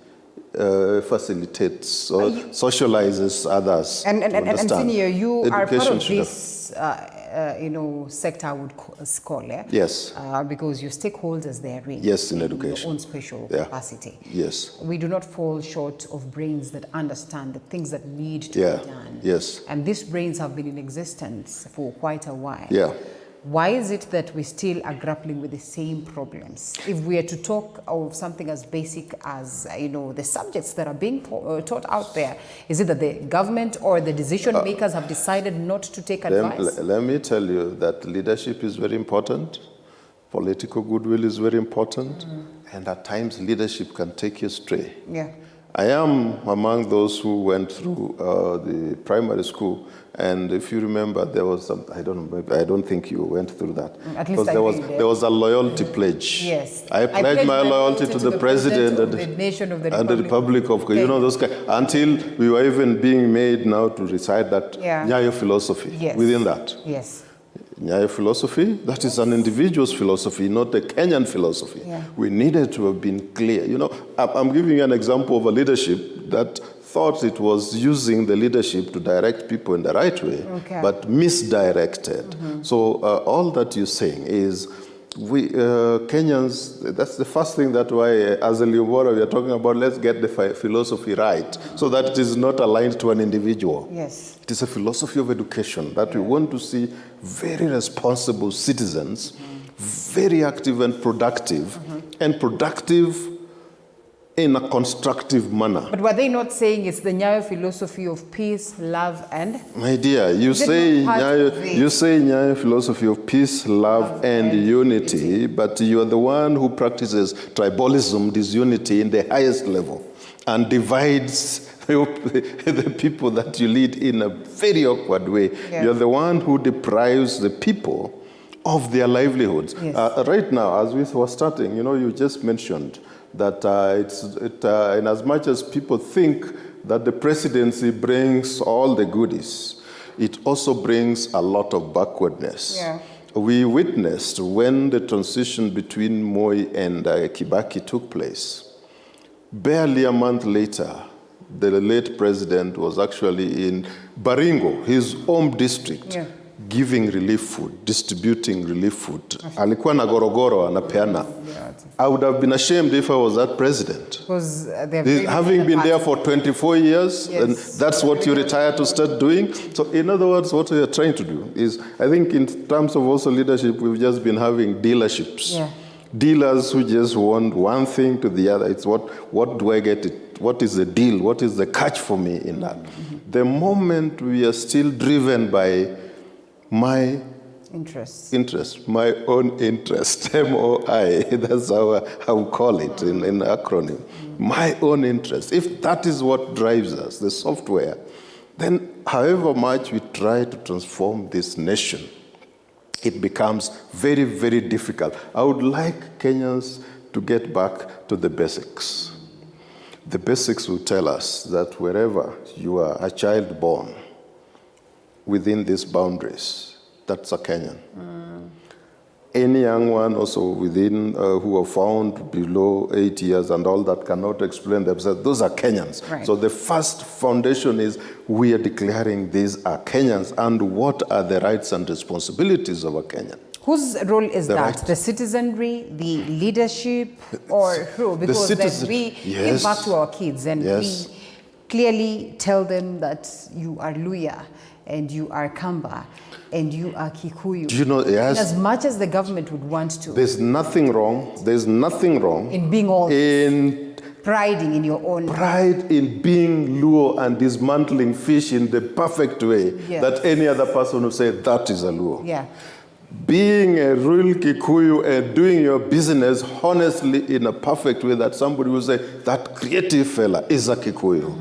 facilitates or socializes others. And Senior, you are part of this sector I would call it. Yes. Because your stakeholders therein. Yes, in education. Your own special Yeah. capacity. Yes. We do not fall short of brains that understand the things that need to Yeah. be done. Yes. And these brains have been in existence for quite a while. Yeah. Why is it that we still are grappling with the same problems? If we are to talk of something as basic as, the subjects that are being taught out there, is it that the government or the decision makers have decided not to take advice? Let me tell you that leadership is very important. Political goodwill is very important. And at times, leadership can take you astray. Yeah. I am among those who went through the primary school, and if you remember, there was some, I don't think you went through that. At least there was a loyalty pledge. Yes. I pledged my loyalty to the president of the nation of the and the Republic of Kenya, those kind, until we were even being made now to recite that Nyayo philosophy within that. Yes. Nyayo philosophy, that is an individual's philosophy, not a Kenyan philosophy. Yeah. We needed to have been clear. I'm giving you an example of a leadership that thought it was using the leadership to direct people in the right way, but misdirected. So all that you're saying is, we Kenyans, that's the first thing that why, as a Liobora, we are talking about, let's get the philosophy right, so that it is not aligned to an individual. Yes. It is a philosophy of education that we want to see very responsible citizens, very active and productive in a constructive manner. But were they not saying it's the Nyayo philosophy of peace, love, and? My dear, you say Nyayo philosophy of peace, love, and unity, but you are the one who practices tribalism, disunity in the highest level, and divides the people that you lead in a very awkward way. Yeah. You're the one who deprives the people of their livelihoods. Yes. Right now, as we were starting, you just mentioned that in as much as people think that the presidency brings all the goodies, it also brings a lot of backwardness. Yeah. We witnessed when the transition between Moi and Kibaki took place. Barely a month later, the late president was actually in Baringo, his home district, giving relief food, distributing relief food. Alikuwa na gorogoro anapeana. I would have been ashamed if I was that president. Because having been there for 24 years, and that's what you retire to start doing. So in other words, what we are trying to do is, I think in terms of also leadership, we've just been having dealerships. Yeah. Dealers who just want one thing to the other. It's what do I get it? What is the deal? What is the catch for me in that? The moment we are still driven by my interest, my own interest, MOI, that's how I would call it in acronym. My own interest. If that is what drives us, the software, then however much we try to transform this nation, it becomes very, very difficult. I would like Kenyans to get back to the basics. The basics will tell us that wherever you are a child born within these boundaries, that's a Kenyan. Any young one also within who are found below 8 years and all that cannot explain themselves, those are Kenyans. Right. So the first foundation is we are declaring these are Kenyans, and what are the rights and responsibilities of a Kenyan? Whose role is that? The citizenry, the leadership, or who? Because then we give back to our kids and we clearly tell them that you are Luya and you are Kamba and you are Kikuyu. Do you know, yes. As much as the government would want to. There's nothing wrong in being all priding in your own. Pride in being Luo and dismantling fish in the perfect way that any other person would say that is a Luo. Yeah. Being a real Kikuyu and doing your business honestly in a perfect way that somebody will say, that creative fella is a Kikuyu.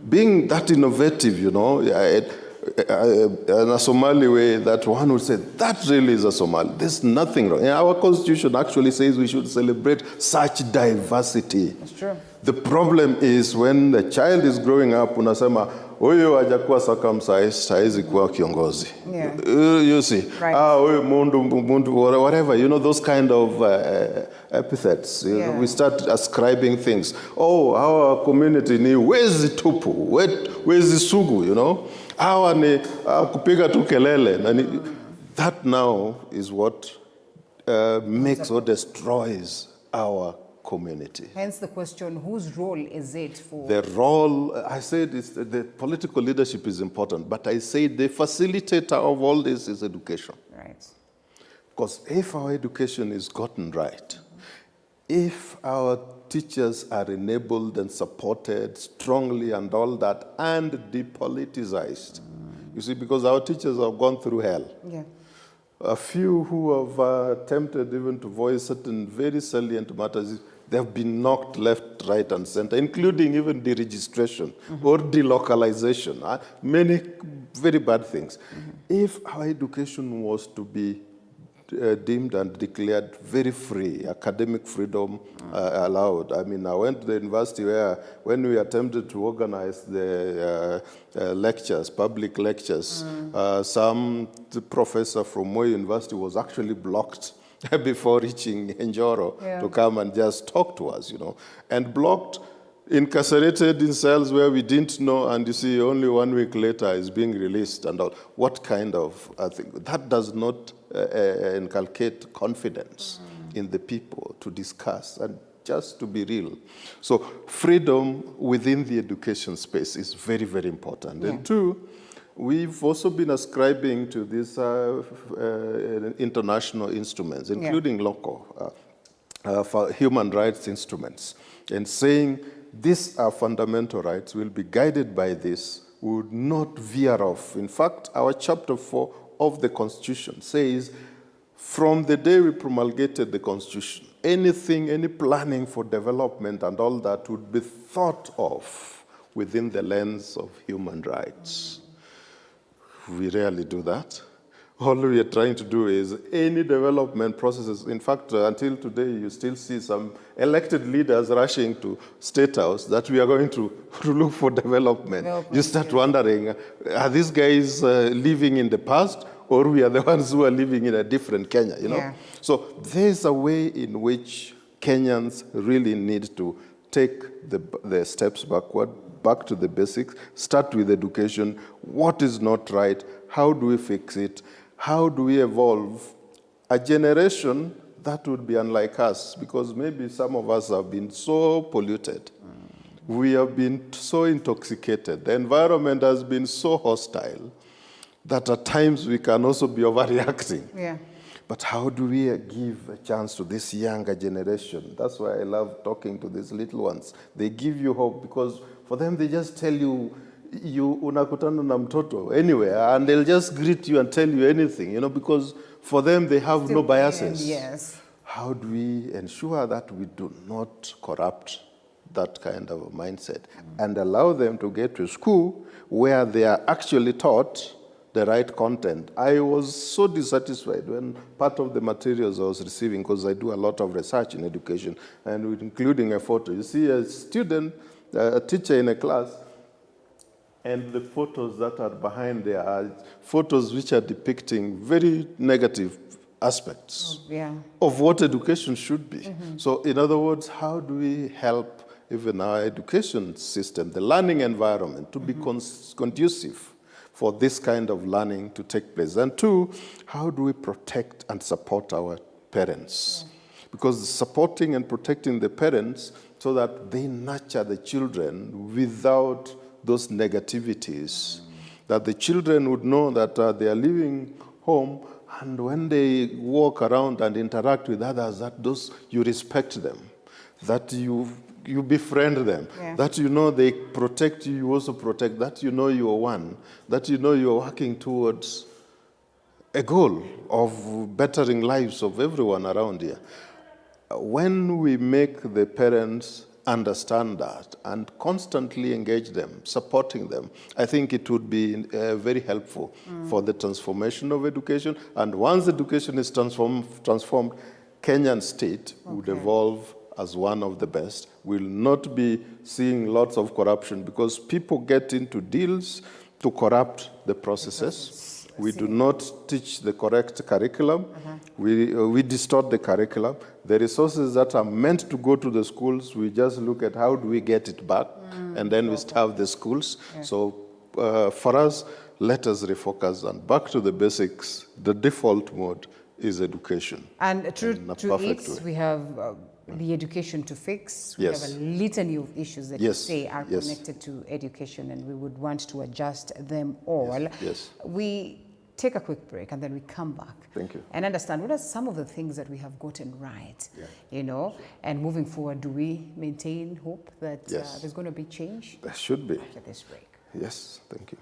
Being that innovative, in a Somali way, that one would say, that really is a Somali. There's nothing wrong. And our constitution actually says we should celebrate such diversity. That's true. The problem is when the child is growing up, unasema, huyu hajakuwa circumcised, haizi kuwa kiongozi. You see, huyu mundu, whatever, those kind of epithets. We start ascribing things. Oh, our community ni wezi tupu, wezi sugu, hawa ni kupiga tu kelele. That now is what makes or destroys our community. Hence the question, whose role is it for? The role, I said, is the political leadership is important, but I say the facilitator of all this is education. Right. Because if our education is gotten right, if our teachers are enabled and supported strongly and all that, and depoliticized, you see, because our teachers have gone through hell. Yeah. A few who have attempted even to voice certain very salient matters, they have been knocked left, right, and center, including even deregistration or delocalization, many very bad things. If our education was to be deemed and declared very free, academic freedom allowed. I mean, I went to the university where when we attempted to organize the lectures, public lectures, some professor from Moi University was actually blocked before reaching Njoro to come and just talk to us, you know, and blocked, incarcerated in cells where we didn't know, and you see only 1 week later is being released and all. What kind of thing? That does not inculcate confidence in the people to discuss and just to be real. So freedom within the education space is very, very important. And two, we've also been ascribing to these international instruments, including local, for human rights instruments, and saying these are fundamental rights, will be guided by this, would not veer off. In fact, our chapter 4 of the Constitution says, from the day we promulgated the Constitution, anything, any planning for development and all that would be thought of within the lens of human rights. We rarely do that. All we are trying to do is any development processes. In fact, until today, you still see some elected leaders rushing to State House that we are going to look for development. You start wondering, are these guys living in the past, or we are the ones who are living in a different Kenya, you know? Yeah. So there's a way in which Kenyans really need to take the steps backward, back to the basics, start with education. What is not right? How do we fix it? How do we evolve a generation that would be unlike us? Because maybe some of us have been so polluted. We have been so intoxicated. The environment has been so hostile that at times we can also be overreacting. Yeah. But how do we give a chance to this younger generation? That's why I love talking to these little ones. They give you hope because for them they just tell you unakutana na mtoto anywhere, and they'll just greet you and tell you anything, you know, because for them they have no biases. Yes. How do we ensure that we do not corrupt that kind of a mindset and allow them to get to school where they are actually taught the right content? I was so dissatisfied when part of the materials I was receiving, because I do a lot of research in education, and including a photo. You see a student, a teacher in a class, and the photos that are behind there are photos which are depicting very negative aspects of what education should be. So in other words, how do we help even our education system, the learning environment, to be conducive for this kind of learning to take place? And two, how do we protect and support our parents? Because supporting and protecting the parents so that they nurture the children without those negativities, that the children would know that they are leaving home, and when they walk around and interact with others, that those you respect them, that you befriend them, that you know they protect you, you also protect, that you know you are one, that you know you are working towards a goal of bettering lives of everyone around here. When we make the parents understand that and constantly engage them, supporting them, I think it would be very helpful for the transformation of education. And once education is transformed, Kenyan state would evolve as one of the best. We'll not be seeing lots of corruption because people get into deals to corrupt the processes. We do not teach the correct curriculum. We distort the curriculum. The resources that are meant to go to the schools, we just look at how do we get it back, and then we starve the schools. So for us, let us refocus and back to the basics. The default mode is education. And true in a to perfect it, way. we have the education to fix. We Yes. have a litany of issues that you Yes, say are yes. connected to education, and we would want to adjust them all. yes. We take a quick break and then we come back. Thank you. And understand what are some of the things that we have gotten right, you know, and moving forward, do we maintain hope that Yes. there's going to be change There should be. after this break? Yes, thank you.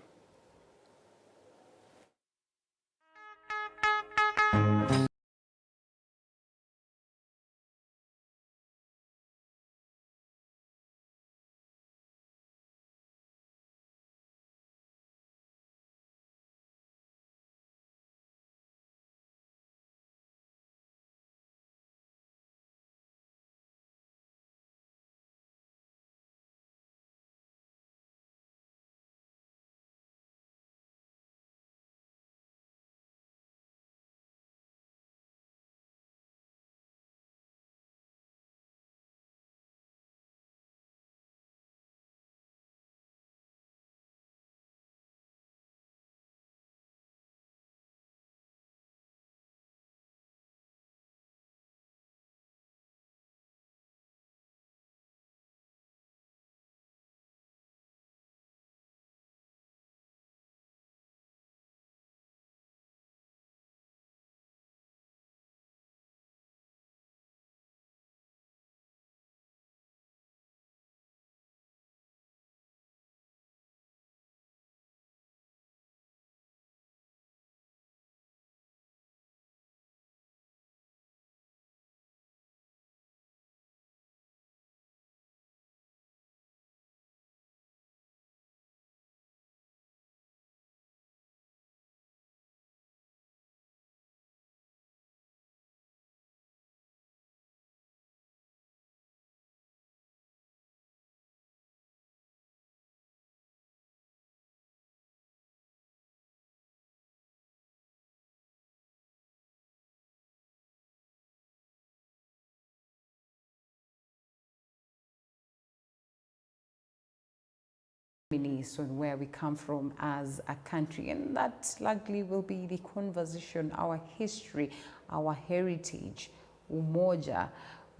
On where we come from as a country, and that largely will be the conversation, our history, our heritage, umoja,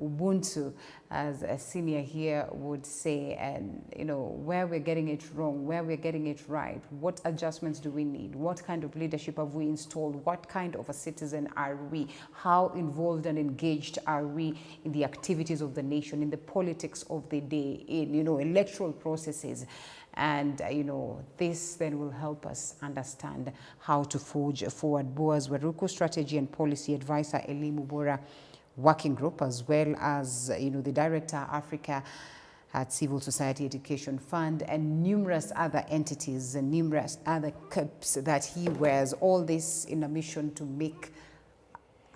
ubuntu, as a senior here would say, and you know, where we're getting it wrong, where we're getting it right, what adjustments do we need, what kind of leadership have we installed, what kind of a citizen are we, how involved and engaged are we in the activities of the nation, in the politics of the day, in, you know, electoral processes. And, you know, this then will help us understand how to forge forward. Boaz Weruku, Strategy and Policy Advisor, Elimu Bora Working Group, as well as, you know, the Director, Africa at Civil Society Education Fund, and numerous other entities and numerous other caps that he wears, all this in a mission to make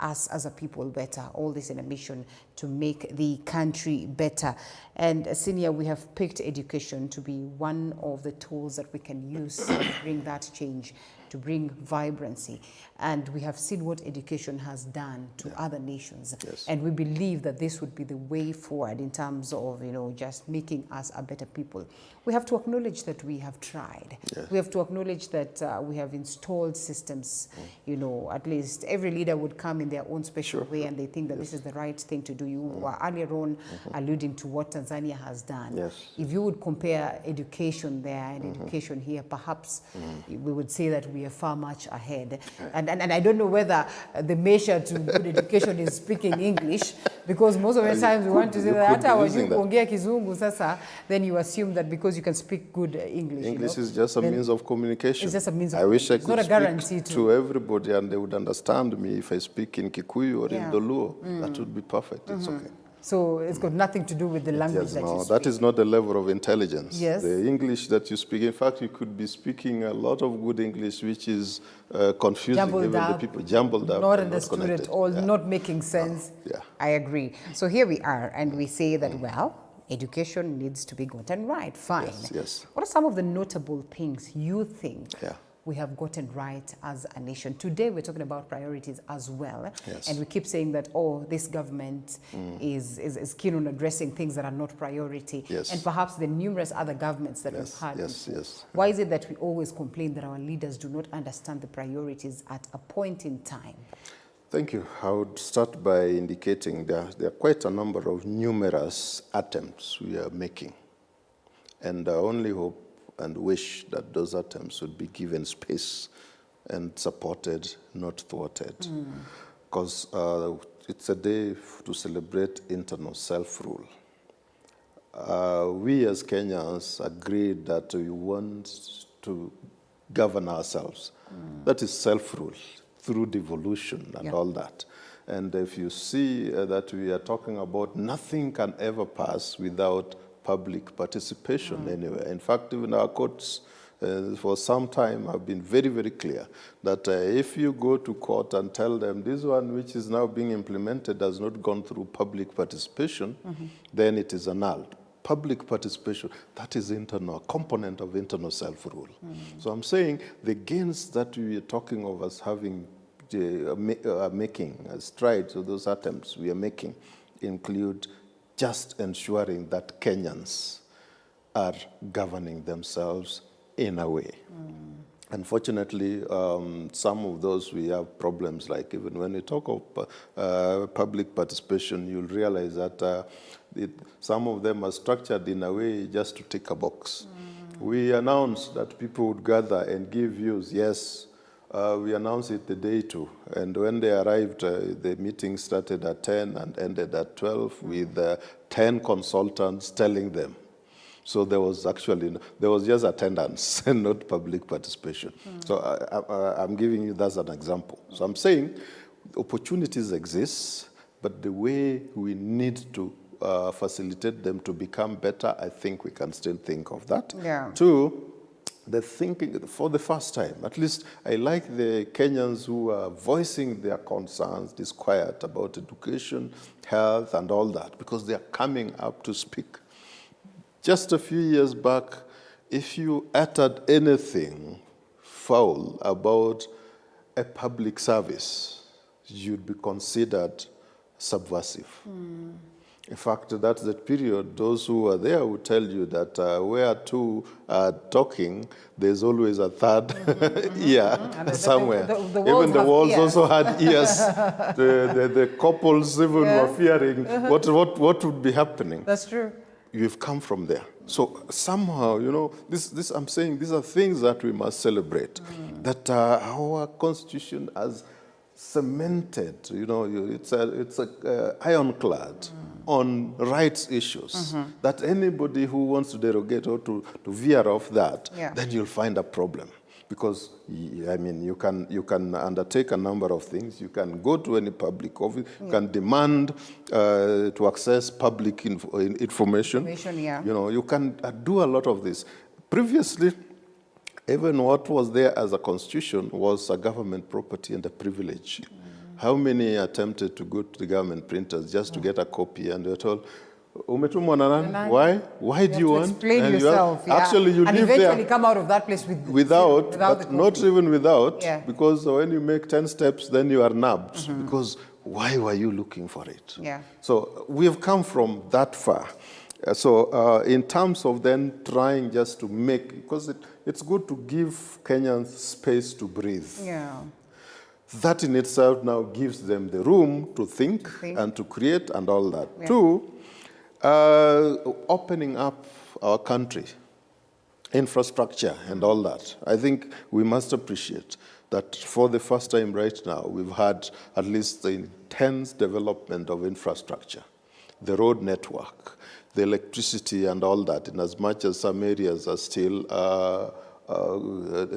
us as a people better, all this in a mission to make the country better. And senior, we have picked education to be one of the tools that we can use to bring that change, to bring vibrancy. And we have seen what education has done to other nations. Yes. And we believe that this would be the way forward in terms of, you know, just making us a better people. We have to acknowledge that we have tried. Yes. We have to acknowledge that we have installed systems. You know, at least every leader would come in their own special way, and they think that this is the right thing to do. You were earlier on alluding to what Tanzania has done. Yes. If you would compare education there and education here, perhaps we would say that we are far much ahead. And I don't know whether the measure to good education is speaking English, because most of the times we want to say that hata hawajui kuongea kizungu sasa, then you assume that because you can speak good English. English you know, is just a means of communication. It's just a means of I wish I it's not could a guarantee speak to everybody and they would understand me if I speak in Kikuyu or in Doluo. That would be perfect. It's okay. So it's got nothing to do with the language Yes, that you no, speak. that is not the level of intelligence. Yes. The English that you speak, in fact, you could be speaking a lot of good English, which is confusing Jumbled even the up, people. Jumbled up. not and understood at connected. all, not making sense. Yeah. I agree. So here we are, and we say that, well, education needs to be gotten right. Fine. Yes, yes. What are some of the notable things you think we have gotten right as a nation. Today, we're talking about priorities as well. Yes. And we keep saying that, oh, this government is keen on addressing things that are not priority. Yes. And perhaps the numerous other governments that we've had. Why is it that we always complain that our leaders do not understand the priorities at a point in time? Thank you. I would start by indicating there are quite a number of numerous attempts we are making. And I only hope and wish that those attempts would be given space and supported, not thwarted. Because it's a day to celebrate internal self-rule. We as Kenyans agreed that we want to govern ourselves. That is self-rule through devolution and all that. And if you see that we are talking about nothing can ever pass without public participation anywhere. In fact, even our courts for some time have been very, very clear that if you go to court and tell them this one which is now being implemented has not gone through public participation, then it is annulled. Public participation, that is internal, component of internal self-rule. So I'm saying the gains that we are talking of as having, making strides, or those attempts we are making, include just ensuring that Kenyans are governing themselves in a way. Unfortunately, some of those we have problems, like even when we talk of public participation, you'll realize that some of them are structured in a way just to tick a box. We announced that people would gather and give views. Yes, we announced it the day too. And when they arrived, the meeting started at 10 and ended at 12 with 10 consultants telling them. So there was just attendance and not public participation. So I'm giving you that as an example. So I'm saying opportunities exist, but the way we need to facilitate them to become better, I think we can still think of that. Yeah. Two, the thinking, for the first time, at least I like the Kenyans who are voicing their concerns, disquiet about education, health, and all that, because they are coming up to speak. Just a few years back, if you uttered anything foul about a public service, you'd be considered subversive. In fact, that's the period, those who were there would tell you that where two are talking, there's always a third ear somewhere. Even the walls also had ears. The couples even were fearing what would be happening. That's true. You've come from there. So somehow, you know, this I'm saying these are things that we must celebrate. That our constitution has cemented, you know, it's a ironclad on rights issues. That anybody who wants to derogate or to veer off that, then you'll find a problem. Because, I mean, you can undertake a number of things. You can go to any public office. You can demand to access public information. You know, you can do a lot of this. Previously, even what was there as a constitution was a government property and a privilege. How many attempted to go to the government printers just to get a copy, and they were told, Umetumwa na nani? Why? Why do you want? Explain yourself. Actually, you and live eventually there. come out of that place without the not even without, Yeah. because when you make 10 steps, then you are nabbed. Because why were you looking for it? Yeah. So we have come from that far. So in terms of then trying just to make, because it's good to give Kenyans space to breathe. Yeah. That in itself now gives them the room to think and to create and all that. Yeah. Two, opening up our country, infrastructure and all that. I think we must appreciate that for the first time right now, we've had at least the intense development of infrastructure, the road network, the electricity and all that, in as much as some areas are still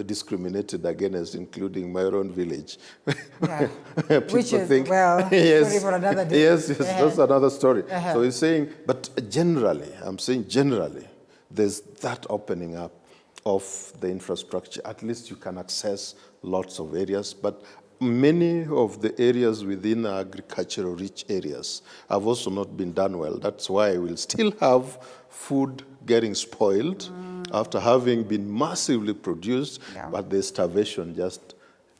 discriminated against, including my own village. Yeah. Which is, story for another day. Yes, that's another story. So he's saying, but generally, I'm saying generally, there's that opening up of the infrastructure. At least you can access lots of areas, but many of the areas within agricultural rich areas have also not been done well. That's why we'll still have food getting spoiled after having been massively produced, but there's starvation just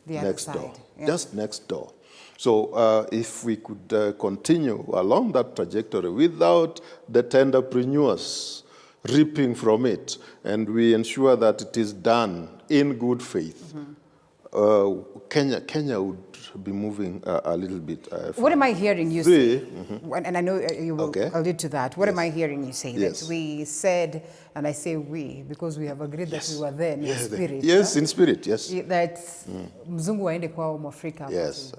next door, just next door. So if we could continue along that trajectory without the tenderpreneurs reaping from it, and we ensure that it is done in good faith, Kenya would be moving a little bit. What am I hearing you say? And I know you will allude to that. What am I hearing you say? That we said, and I say we, because we have agreed that we were there in spirit. Yes, in spirit, yes. That mzungu waende kwao Mwafrika. Yes.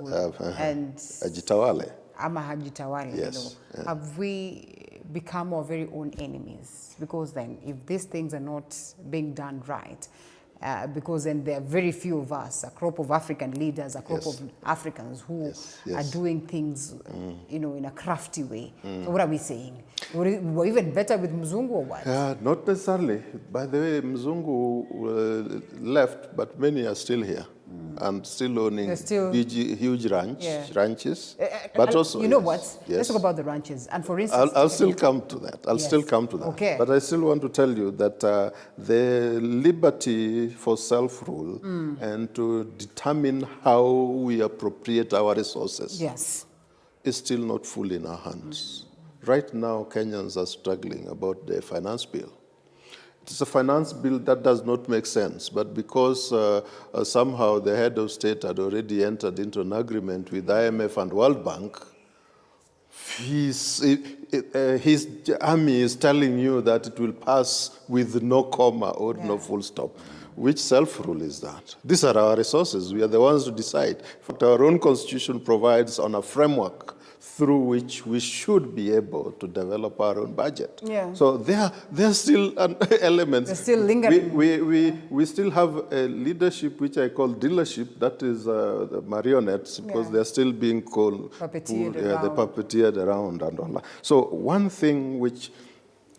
And ajitawale. Ama hajitawale. Yes. Have we become our very own enemies? Because then, if these things are not being done right, because then there are very few of us, a crop of African leaders, a crop of Africans who are doing things, in a crafty way. So what are we saying? We're even better with Mzungu or what? Not necessarily. By the way, Mzungu left, but many are still here and still owning huge ranches. But also, you know what? Let's talk about the ranches. And for instance, I'll still come to that. I'll still come to that. Okay. But I still want to tell you that the liberty for self-rule and to determine how we appropriate our resources is still not fully in our hands. Right now, Kenyans are struggling about the finance bill. It's a finance bill that does not make sense, but because somehow the head of state had already entered into an agreement with IMF and World Bank, his army is telling you that it will pass with no comma or no full stop. Which self-rule is that? These are our resources. We are the ones to decide. But our own constitution provides on a framework through which we should be able to develop our own budget. So there are still elements. They're still lingering. We still have a leadership which I call dealership, that is the marionettes, because they're still being called puppeteered around and all that. So one thing which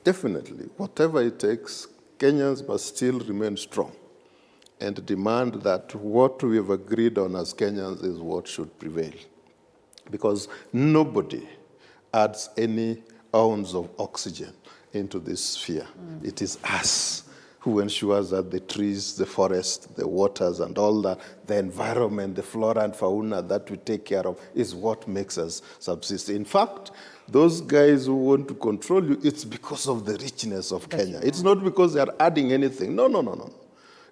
definitely, whatever it takes, Kenyans must still remain strong and demand that what we have agreed on as Kenyans is what should prevail. Because nobody adds any ounce of oxygen into this sphere. It is us who ensures that the trees, the forest, the waters, and all that, the environment, the flora and fauna that we take care of is what makes us subsist. In fact, those guys who want to control you, it's because of the richness of Kenya. It's not because they are adding anything. No.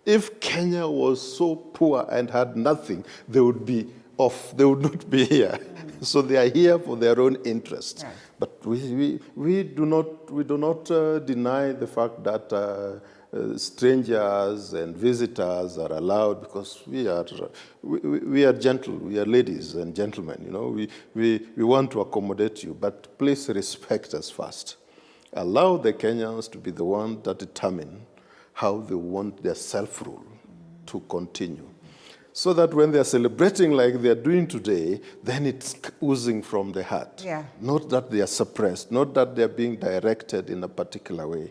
If Kenya was so poor and had nothing, they would be off. They would not be here. So they are here for their own interests. But we do not deny the fact that strangers and visitors are allowed, because we are gentle, we are ladies and gentlemen. We want to accommodate you, but please respect us first. Allow the Kenyans to be the ones that determine how they want their self-rule to continue. So that when they're celebrating like they're doing today, then it's oozing from the heart. Not that they are suppressed, not that they're being directed in a particular way.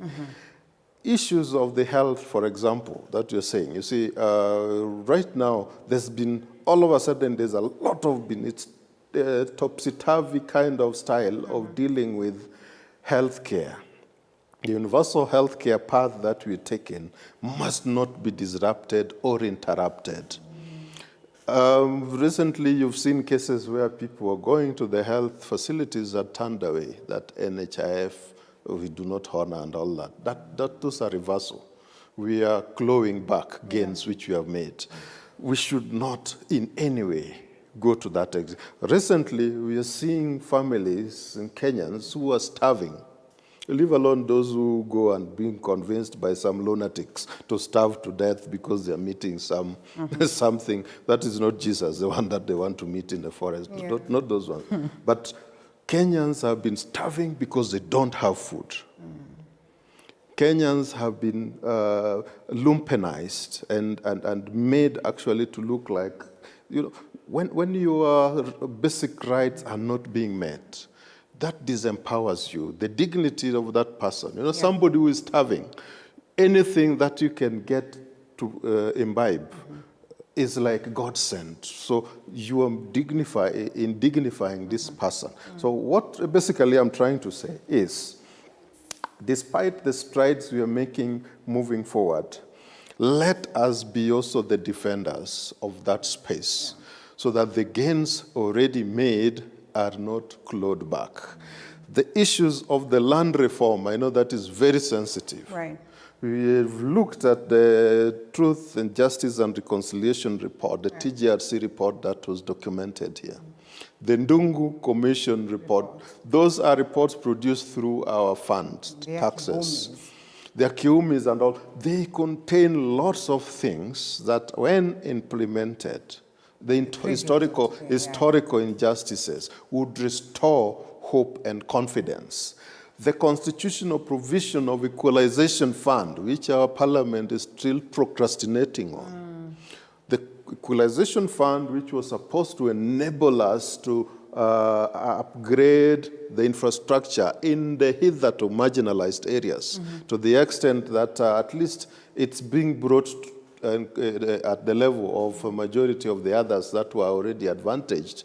Issues of the health, for example, that you're saying. You see, right now, there's been, all of a sudden, there's a lot of, it's a topsy-turvy kind of style of dealing with healthcare. The universal healthcare path that we're taking must not be disrupted or interrupted. Recently, you've seen cases where people are going to the health facilities that turned away, that NHIF, we do not honor and all that. Those are reversal. We are clawing back gains which we have made. We should not in any way go to that extent. Recently, we are seeing families in Kenyans who are starving, leave alone those who go and being convinced by some lunatics to starve to death because they are meeting something that is not Jesus, the one that they want to meet in the forest, not those ones. But Kenyans have been starving because they don't have food. Kenyans have been lumpenized and made actually to look like, when your basic rights are not being met, that disempowers you, the dignity of that person. Somebody who is starving, anything that you can get to imbibe is like God sent. So you are dignifying this person. So what basically I'm trying to say is, despite the strides we are making moving forward, let us be also the defenders of that space so that the gains already made are not clawed back. The issues of the land reform, I know that is very sensitive. Right. We have looked at the Truth and Justice and Reconciliation report, the TGRC report that was documented here. The Ndungu Commission report, those are reports produced through our funds, taxes. Their Kiumis and all, they contain lots of things that when implemented, the historical injustices would restore hope and confidence. The constitutional provision of equalization fund, which our parliament is still procrastinating on. The equalization fund, which was supposed to enable us to upgrade the infrastructure in the hitherto marginalized areas to the extent that at least it's being brought at the level of a majority of the others that were already advantaged.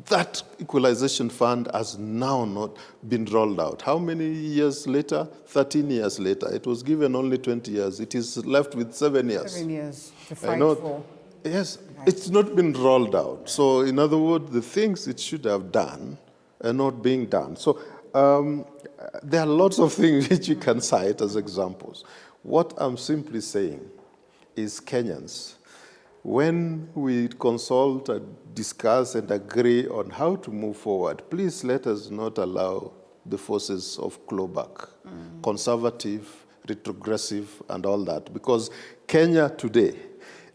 That equalization fund has now not been rolled out. How many years later? 13 years later. It was given only 20 years. It is left with 7 years. 7 years to fight for. Yes, it's not been rolled out. So in other words, the things it should have done are not being done. So there are lots of things which you can cite as examples. What I'm simply saying is Kenyans, when we consult and discuss and agree on how to move forward, please let us not allow the forces of clawback, conservative, retrogressive, and all that. Because Kenya today,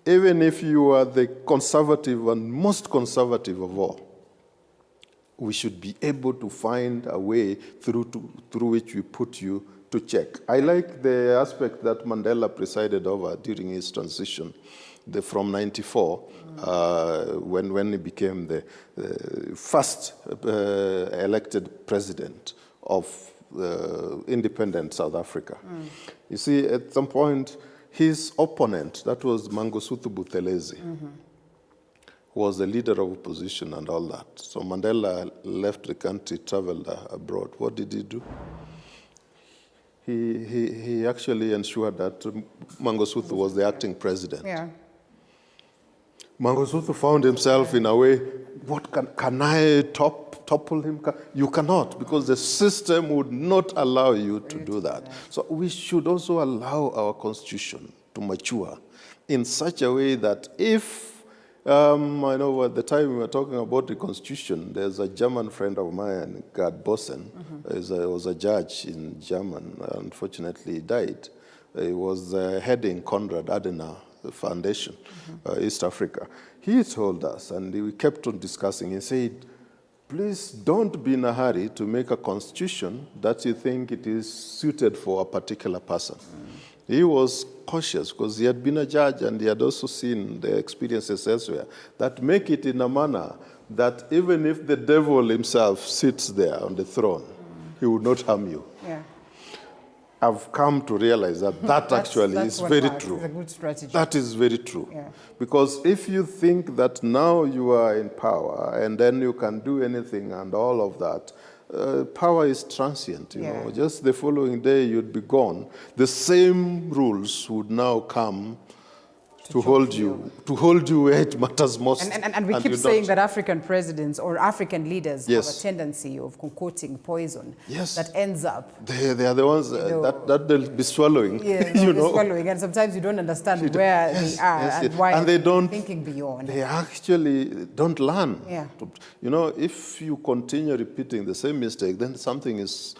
even if you are the conservative and most conservative of all, we should be able to find a way through which we put you to check. I like the aspect that Mandela presided over during his transition from 94, when he became the first elected president of independent South Africa. You see, at some point, his opponent, that was Mangosuthu Buthelezi, was the leader of opposition and all that. So Mandela left the country, traveled abroad. What did he do? He actually ensured that Mangosuthu was the acting president. Yeah. Mangosuthu found himself in a way, what can I topple him? You cannot, because the system would not allow you to do that. So we should also allow our constitution to mature in such a way that if, I know at the time we were talking about the constitution, there's a German friend of mine, Gerd Bossen, was a judge in German. Unfortunately, he died. He was heading Konrad Adenauer Foundation, East Africa. He told us, and we kept on discussing, he said, please don't be in a hurry to make a constitution that you think it is suited for a particular person. He was cautious because he had been a judge and he had also seen the experiences elsewhere that make it in a manner that even if the devil himself sits there on the throne, he would not harm you. Yeah. I've come to realize that that's actually is very true. It's a good strategy. That is very true. Yeah. Because if you think that now you are in power and then you can do anything and all of that, power is transient, you know. Just the following day you'd be gone. The same rules would now come to hold you where it matters most. And we keep saying that African presidents or African leaders have a tendency of concocting poison that ends up. They are the ones that they'll be swallowing. Swallowing, and sometimes you don't understand where they are and why and they don't thinking beyond. They actually don't learn. Yeah. You know, if you continue repeating the same mistake, then something is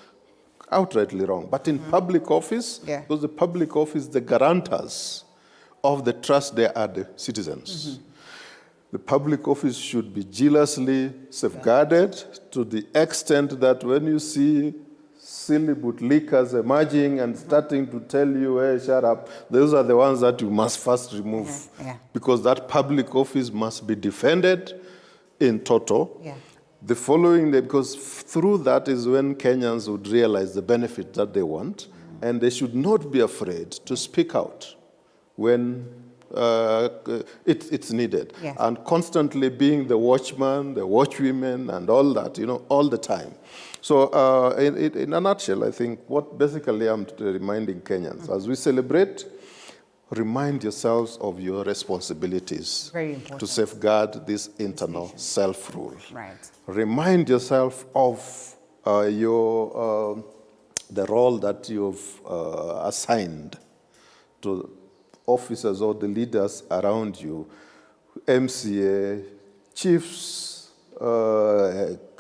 outrightly wrong. But in public office, because the public office, the guarantors of the trust they are the citizens. The public office should be jealously safeguarded to the extent that when you see silly bootlickers emerging and starting to tell you, hey, shut up, those are the ones that you must first remove. Because that public office must be defended in total. The following day, because through that is when Kenyans would realize the benefit that they want, and they should not be afraid to speak out when it's needed. Yes. And constantly being the watchman, the watchwomen, and all that, all the time. So in a nutshell, I think what basically I'm reminding Kenyans, as we celebrate, remind yourselves of your responsibilities Very important. to safeguard this internal self-rule. Right. Remind yourself of the role that you've assigned to officers or the leaders around you, MCA, chiefs,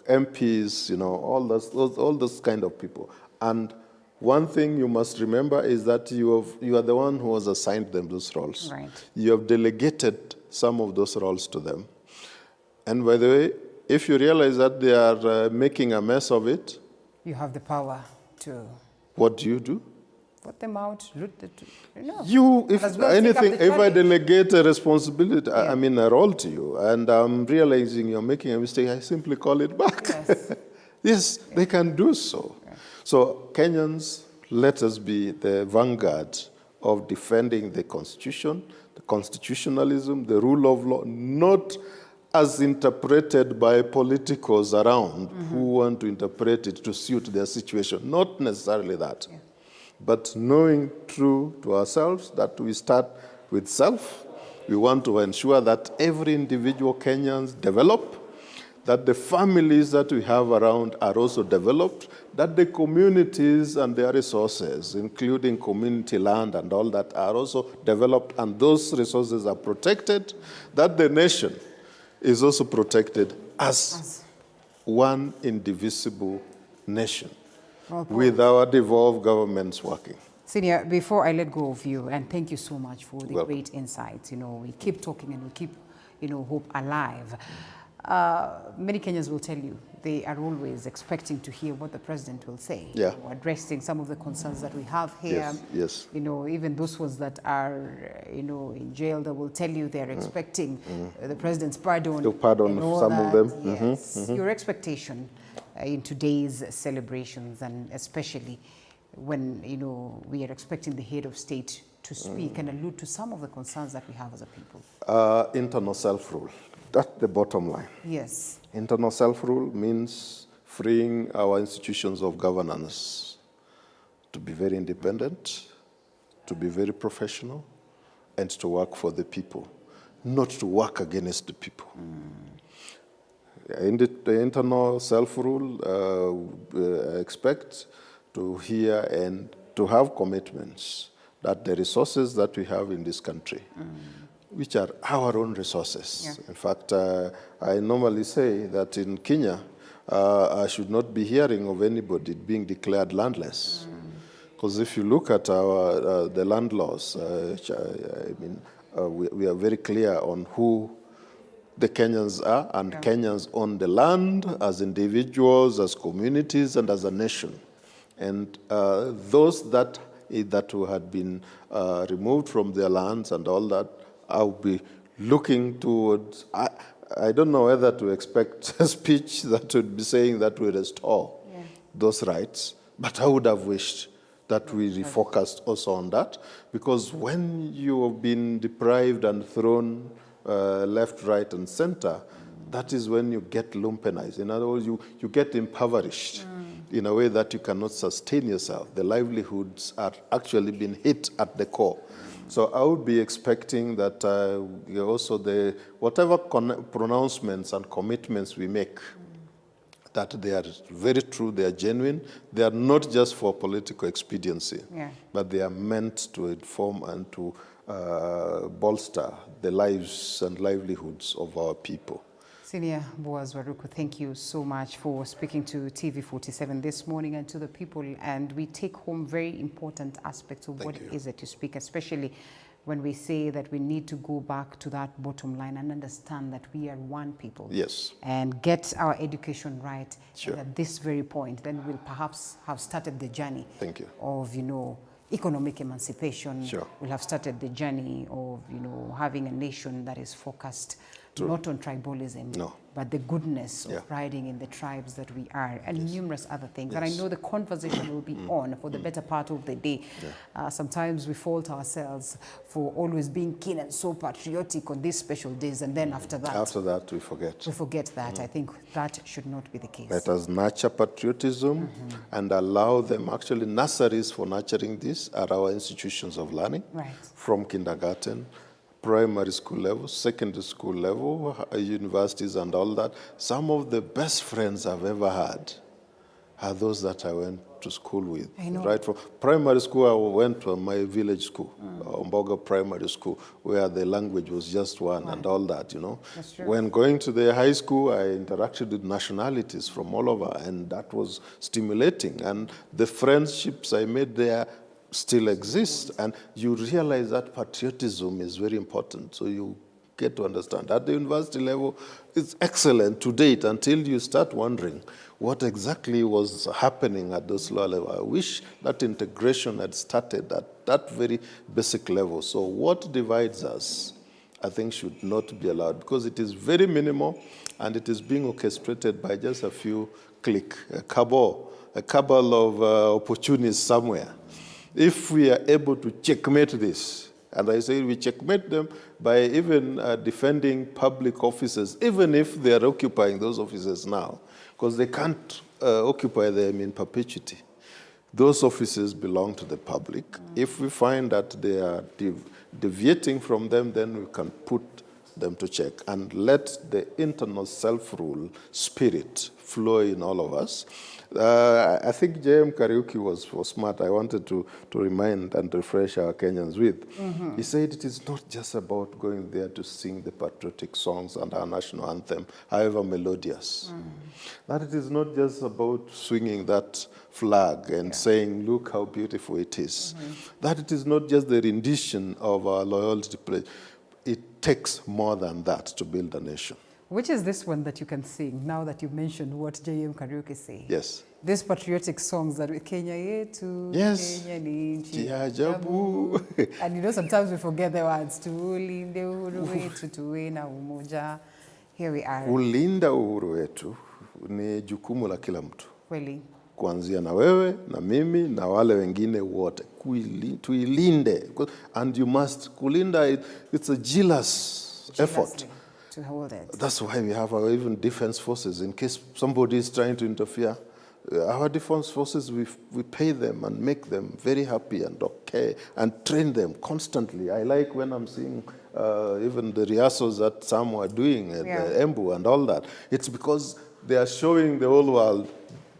MPs, all those kind of people. And one thing you must remember is that you are the one who has assigned them those roles. Right. You have delegated some of those roles to them. And by the way, if you realize that they are making a mess of it, You have the power to what do? put them out, root the If As well take up anything, the if I challenge. delegate a responsibility, I mean a role to you, and I'm realizing you're making a mistake, I simply call it back. Yes. Yes, they can do so. So Kenyans, let us be the vanguard of defending the Constitution, the constitutionalism, the rule of law, not as interpreted by politicos around who want to interpret it to suit their situation. Not necessarily that. Yeah. But knowing true to ourselves that we start with self, we want to ensure that every individual Kenyans develop, that the families that we have around are also developed, that the communities and their resources, including community land and all that, are also developed, and those resources are protected, that the nation is also protected as one indivisible nation with our devolved governments working. Senior, before I let go of you, and thank you so much for the Welcome. great insights. We keep talking and we keep, hope alive. Many Kenyans will tell you they are always expecting to hear what the president will say. Yeah. Addressing some of the concerns that we have here. Yes. Even those ones that are, in jail, they will tell you they're expecting the president's pardon. To pardon and all some of that. them. Yes. Your expectation in today's celebrations, and especially when, we are expecting the head of state to speak and allude to some of the concerns that we have as a people. Internal self-rule. That's the bottom line. Yes. Internal self-rule means freeing our institutions of governance to be very independent, to be very professional, and to work for the people, not to work against the people. In the internal self-rule, I expect to hear and to have commitments that the resources that we have in this country, which are our own resources. Yeah. In fact, I normally say that in Kenya, I should not be hearing of anybody being declared landless. Because if you look at the land laws, we are very clear on who the Kenyans are, and Kenyans own the land as individuals, as communities, and as a nation. And those that who had been removed from their lands and all that, I'll be looking towards, I don't know whether to expect a speech that would be saying that we restore those rights, but I would have wished that we refocused also on that, because when you have been deprived and thrown left, right, and center, that is when you get lumpenized. In other words, you get impoverished in a way that you cannot sustain yourself. The livelihoods are actually being hit at the core. So I would be expecting that also whatever pronouncements and commitments we make, that they are very true, they are genuine, they are not just for political expediency, but they are meant to inform and to bolster the lives and livelihoods of our people. Senior Boaz Waruku, thank you so much for speaking to TV47 this morning and to the people. And we take home very important aspects of what is it to speak, especially when we say that we need to go back to that bottom line and understand that we are one people. Yes. And get our education right. Sure. And at this very point, then we'll perhaps have started the journey Thank you. of, economic emancipation. Sure. We'll have started the journey of, having a nation that is focused not on tribalism, No. but the goodness of Yeah. riding in the tribes that we are, and numerous other things. Yes. And I know the conversation will be on for the better part of the day. Sometimes we fault ourselves for always being keen and so patriotic on these special days, and then after that we forget. we forget that. I think that should not be the case. Let us nurture patriotism and allow them. Actually, nurseries for nurturing this are our institutions of learning, Right. from kindergarten, primary school level, secondary school level, universities and all that. Some of the best friends I've ever had are those that I went to school with. I know. Right from primary school, I went to my village school, Mboga Primary School, where the language was just one and all that, you know. That's true. When going to the high school, I interacted with nationalities from all over, and that was stimulating. And the friendships I made there still exist, and you realize that patriotism is very important. So you get to understand. At the university level, it's excellent to date until you start wondering what exactly was happening at those lower levels. I wish that integration had started at that very basic level. So what divides us, I think, should not be allowed, because it is very minimal and it is being orchestrated by just a few cliques, a cabal of opportunists somewhere. If we are able to checkmate this, and I say we checkmate them by even defending public offices, even if they are occupying those offices now, because they can't occupy them in perpetuity. Those offices belong to the public. If we find that they are deviating from them, then we can put them to check and let the internal self-rule spirit flow in all of us. I think J.M. Kariuki was smart. I wanted to remind and refresh our Kenyans with. He said it is not just about going there to sing the patriotic songs and our national anthem, however melodious. That it is not just about swinging that flag and saying, look how beautiful it is. That it is not just the rendition of our loyalty pledge. It takes more than that to build a nation. Which is this one that you can sing, now that you mentioned what J.M. Kariuki say? Yes. These patriotic songs that we Kenya yetu, Yes. Kenya ni nchi ya ajabu. And you know, sometimes we forget the words. Tulinde uhuru wetu, tuwe na umoja. Here we are. Kulinda uhuru wetu ni jukumu la kila mtu. Kweli. Kuanzia na wewe, na mimi, na wale wengine wote. Tuilinde. And you must, kulinda, it's a jealous effort. To hold it. That's why we have our even defense forces. In case somebody is trying to interfere, our defense forces, we pay them and make them very happy and okay and train them constantly. I like when I'm seeing even the rehearsals that some are doing at the Embu and all that. It's because they are showing the whole world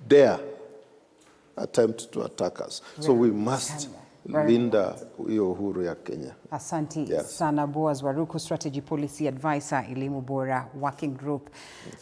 their attempt to attack us. So we must linda hiyo uhuru ya Kenya. Asante sana. Boaz Waruku, Strategy Policy Advisor, Elimu Bora Working Group,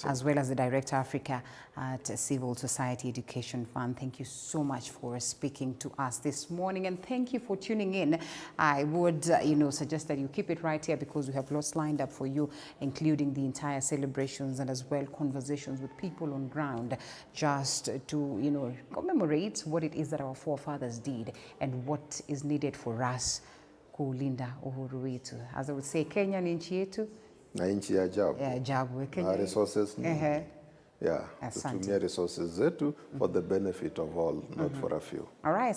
as well as the Director Africa at Civil Society Education Fund. Thank you so much for speaking to us this morning, and thank you for tuning in. I would, suggest that you keep it right here, because we have lots lined up for you, including the entire celebrations and as well conversations with people on ground, just to, commemorate what it is that our forefathers did and what is needed for us kulinda uhuru wetu. As I would say, Kenya ni nchi yetu. Na nchi ya ajabu. Ya ajabu. Na resources ni. Yeah, tutumia resources zetu for the benefit of all, not for a few. All right.